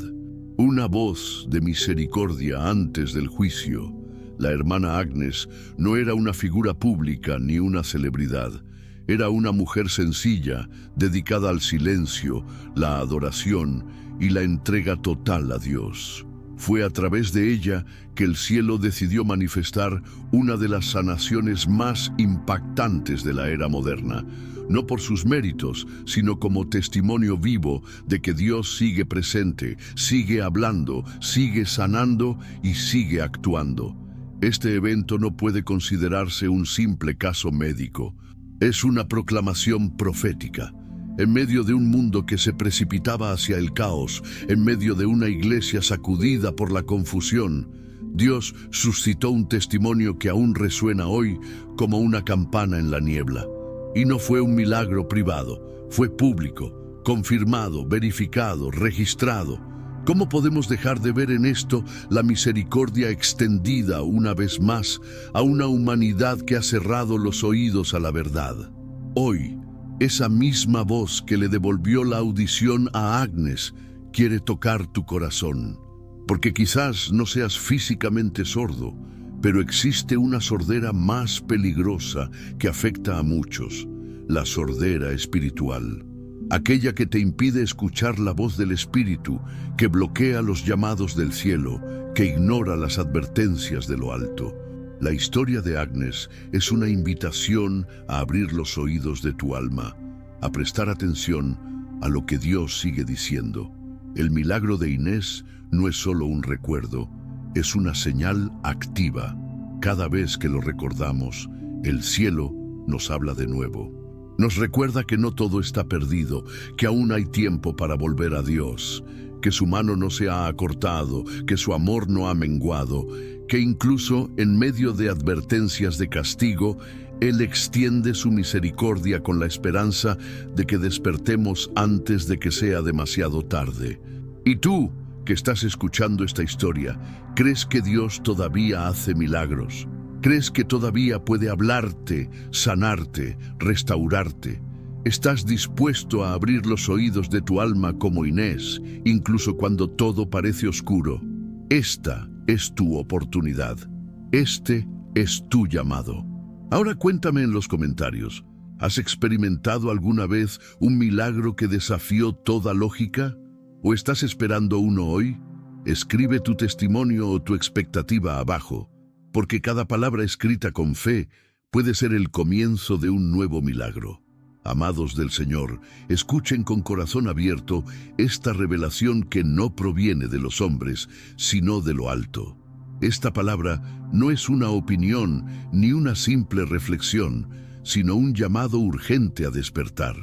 una voz de misericordia antes del juicio. La hermana Agnes no era una figura pública ni una celebridad, era una mujer sencilla, dedicada al silencio, la adoración y la entrega total a Dios. Fue a través de ella que el cielo decidió manifestar una de las sanaciones más impactantes de la era moderna, no por sus méritos, sino como testimonio vivo de que Dios sigue presente, sigue hablando, sigue sanando y sigue actuando. Este evento no puede considerarse un simple caso médico. Es una proclamación profética. En medio de un mundo que se precipitaba hacia el caos, en medio de una iglesia sacudida por la confusión, Dios suscitó un testimonio que aún resuena hoy como una campana en la niebla. Y no fue un milagro privado, fue público, confirmado, verificado, registrado. ¿Cómo podemos dejar de ver en esto la misericordia extendida una vez más a una humanidad que ha cerrado los oídos a la verdad? Hoy, esa misma voz que le devolvió la audición a Agnes quiere tocar tu corazón. Porque quizás no seas físicamente sordo, pero existe una sordera más peligrosa que afecta a muchos, la sordera espiritual. Aquella que te impide escuchar la voz del Espíritu, que bloquea los llamados del cielo, que ignora las advertencias de lo alto. La historia de Agnes es una invitación a abrir los oídos de tu alma, a prestar atención a lo que Dios sigue diciendo. El milagro de Inés no es solo un recuerdo, es una señal activa. Cada vez que lo recordamos, el cielo nos habla de nuevo. Nos recuerda que no todo está perdido, que aún hay tiempo para volver a Dios, que su mano no se ha acortado, que su amor no ha menguado, que incluso en medio de advertencias de castigo, Él extiende su misericordia con la esperanza de que despertemos antes de que sea demasiado tarde. Y tú, que estás escuchando esta historia, ¿crees que Dios todavía hace milagros? ¿Crees que todavía puede hablarte, sanarte, restaurarte? ¿Estás dispuesto a abrir los oídos de tu alma como Inés, incluso cuando todo parece oscuro? Esta es tu oportunidad. Este es tu llamado. Ahora cuéntame en los comentarios, ¿has experimentado alguna vez un milagro que desafió toda lógica? ¿O estás esperando uno hoy? Escribe tu testimonio o tu expectativa abajo, porque cada palabra escrita con fe puede ser el comienzo de un nuevo milagro. Amados del Señor, escuchen con corazón abierto esta revelación que no proviene de los hombres, sino de lo alto. Esta palabra no es una opinión ni una simple reflexión, sino un llamado urgente a despertar.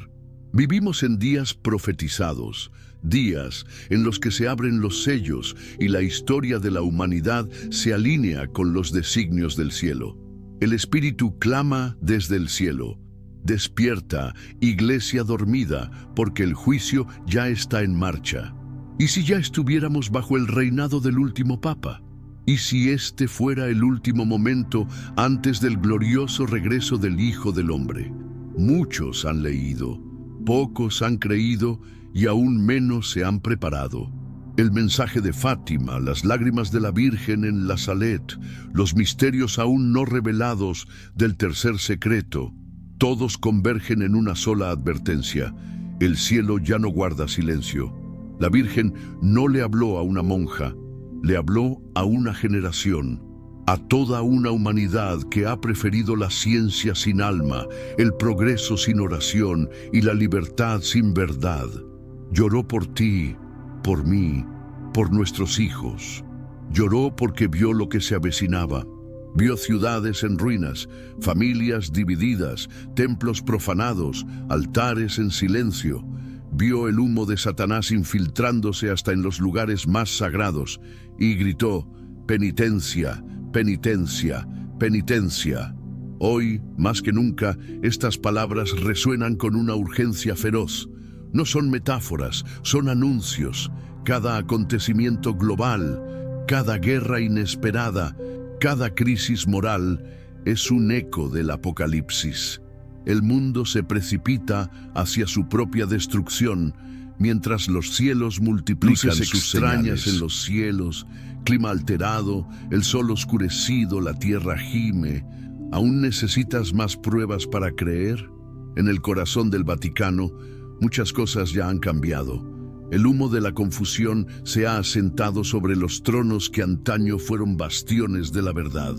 Vivimos en días profetizados, días en los que se abren los sellos y la historia de la humanidad se alinea con los designios del cielo. El Espíritu clama desde el cielo: despierta, iglesia dormida, porque el juicio ya está en marcha. ¿Y si ya estuviéramos bajo el reinado del último Papa? ¿Y si este fuera el último momento antes del glorioso regreso del Hijo del Hombre? Muchos han leído, pocos han creído y aún menos se han preparado. El mensaje de Fátima, las lágrimas de la Virgen en la Salet, los misterios aún no revelados del tercer secreto, todos convergen en una sola advertencia: el cielo ya no guarda silencio. La Virgen no le habló a una monja, le habló a una generación, a toda una humanidad que ha preferido la ciencia sin alma, el progreso sin oración y la libertad sin verdad. Lloró por ti, por mí, por nuestros hijos. Lloró porque vio lo que se avecinaba. Vio ciudades en ruinas, familias divididas, templos profanados, altares en silencio. Vio el humo de Satanás infiltrándose hasta en los lugares más sagrados y gritó: penitencia, penitencia, penitencia. Hoy, más que nunca, estas palabras resuenan con una urgencia feroz. No son metáforas, son anuncios. Cada acontecimiento global, cada guerra inesperada, cada crisis moral es un eco del Apocalipsis. El mundo se precipita hacia su propia destrucción, mientras los cielos multiplican sus extrañas en los cielos, clima alterado, el sol oscurecido, la tierra gime. ¿Aún necesitas más pruebas para creer? En el corazón del Vaticano, muchas cosas ya han cambiado. El humo de la confusión se ha asentado sobre los tronos que antaño fueron bastiones de la verdad.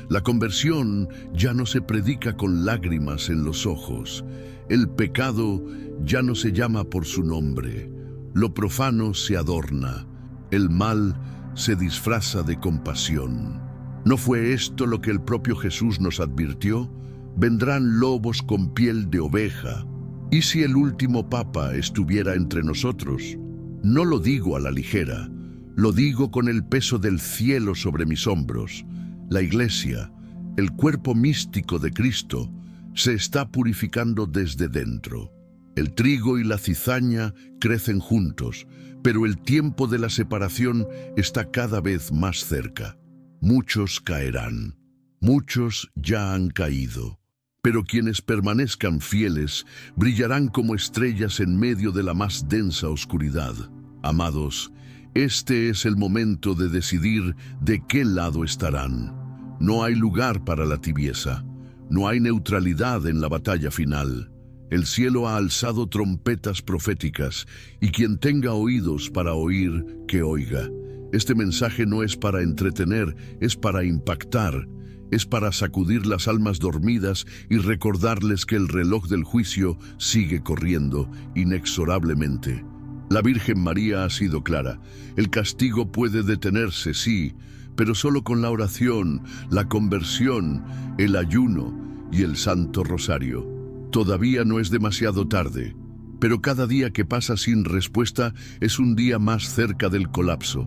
La conversión ya no se predica con lágrimas en los ojos. El pecado ya no se llama por su nombre. Lo profano se adorna. El mal se disfraza de compasión. ¿No fue esto lo que el propio Jesús nos advirtió? Vendrán lobos con piel de oveja. ¿Y si el último papa estuviera entre nosotros? No lo digo a la ligera, lo digo con el peso del cielo sobre mis hombros. La Iglesia, el cuerpo místico de Cristo, se está purificando desde dentro. El trigo y la cizaña crecen juntos, pero el tiempo de la separación está cada vez más cerca. Muchos caerán, muchos ya han caído, pero quienes permanezcan fieles brillarán como estrellas en medio de la más densa oscuridad. Amados, este es el momento de decidir de qué lado estarán. No hay lugar para la tibieza, no hay neutralidad en la batalla final. El cielo ha alzado trompetas proféticas, y quien tenga oídos para oír, que oiga. Este mensaje no es para entretener, es para impactar, es para sacudir las almas dormidas y recordarles que el reloj del juicio sigue corriendo inexorablemente. La Virgen María ha sido clara. El castigo puede detenerse, sí, pero solo con la oración, la conversión, el ayuno y el Santo Rosario. Todavía no es demasiado tarde, pero cada día que pasa sin respuesta es un día más cerca del colapso.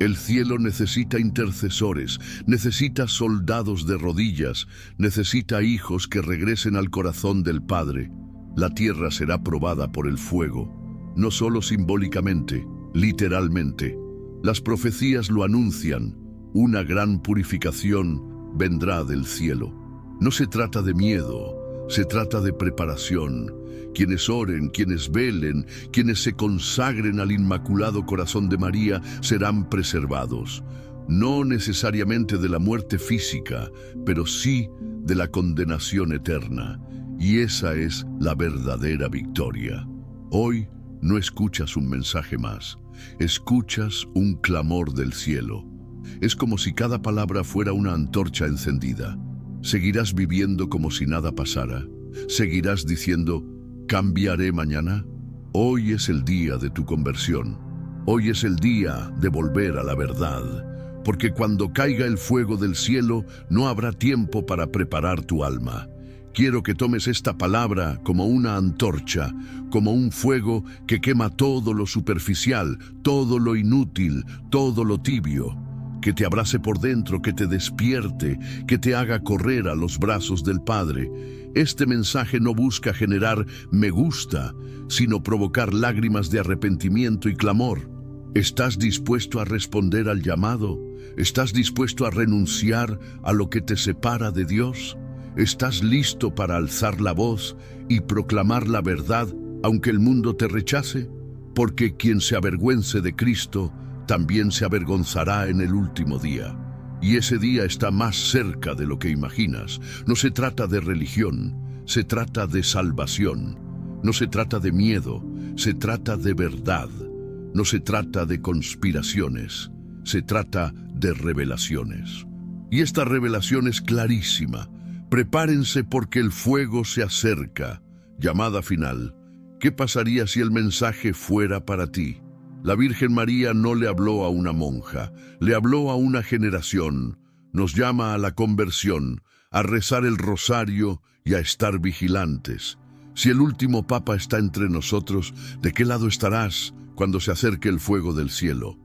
El cielo necesita intercesores, necesita soldados de rodillas, necesita hijos que regresen al corazón del Padre. La tierra será probada por el fuego, no solo simbólicamente, literalmente. Las profecías lo anuncian, una gran purificación vendrá del cielo. No se trata de miedo, se trata de preparación. Quienes oren, quienes velen, quienes se consagren al Inmaculado Corazón de María serán preservados. No necesariamente de la muerte física, pero sí de la condenación eterna. Y esa es la verdadera victoria. Hoy no escuchas un mensaje más, escuchas un clamor del cielo. Es como si cada palabra fuera una antorcha encendida. ¿Seguirás viviendo como si nada pasara? ¿Seguirás diciendo, cambiaré mañana? Hoy es el día de tu conversión. Hoy es el día de volver a la verdad. Porque cuando caiga el fuego del cielo, no habrá tiempo para preparar tu alma. Quiero que tomes esta palabra como una antorcha, como un fuego que quema todo lo superficial, todo lo inútil, todo lo tibio. Que te abrace por dentro, que te despierte, que te haga correr a los brazos del Padre. Este mensaje no busca generar me gusta, sino provocar lágrimas de arrepentimiento y clamor. ¿Estás dispuesto a responder al llamado? ¿Estás dispuesto a renunciar a lo que te separa de Dios? ¿Estás listo para alzar la voz y proclamar la verdad, aunque el mundo te rechace? Porque quien se avergüence de Cristo, también se avergonzará en el último día. Y ese día está más cerca de lo que imaginas. No se trata de religión, se trata de salvación. No se trata de miedo, se trata de verdad. No se trata de conspiraciones, se trata de revelaciones. Y esta revelación es clarísima. Prepárense porque el fuego se acerca. Llamada final. ¿Qué pasaría si el mensaje fuera para ti? La Virgen María no le habló a una monja, le habló a una generación. Nos llama a la conversión, a rezar el rosario y a estar vigilantes. Si el último papa está entre nosotros, ¿de qué lado estarás cuando se acerque el fuego del cielo?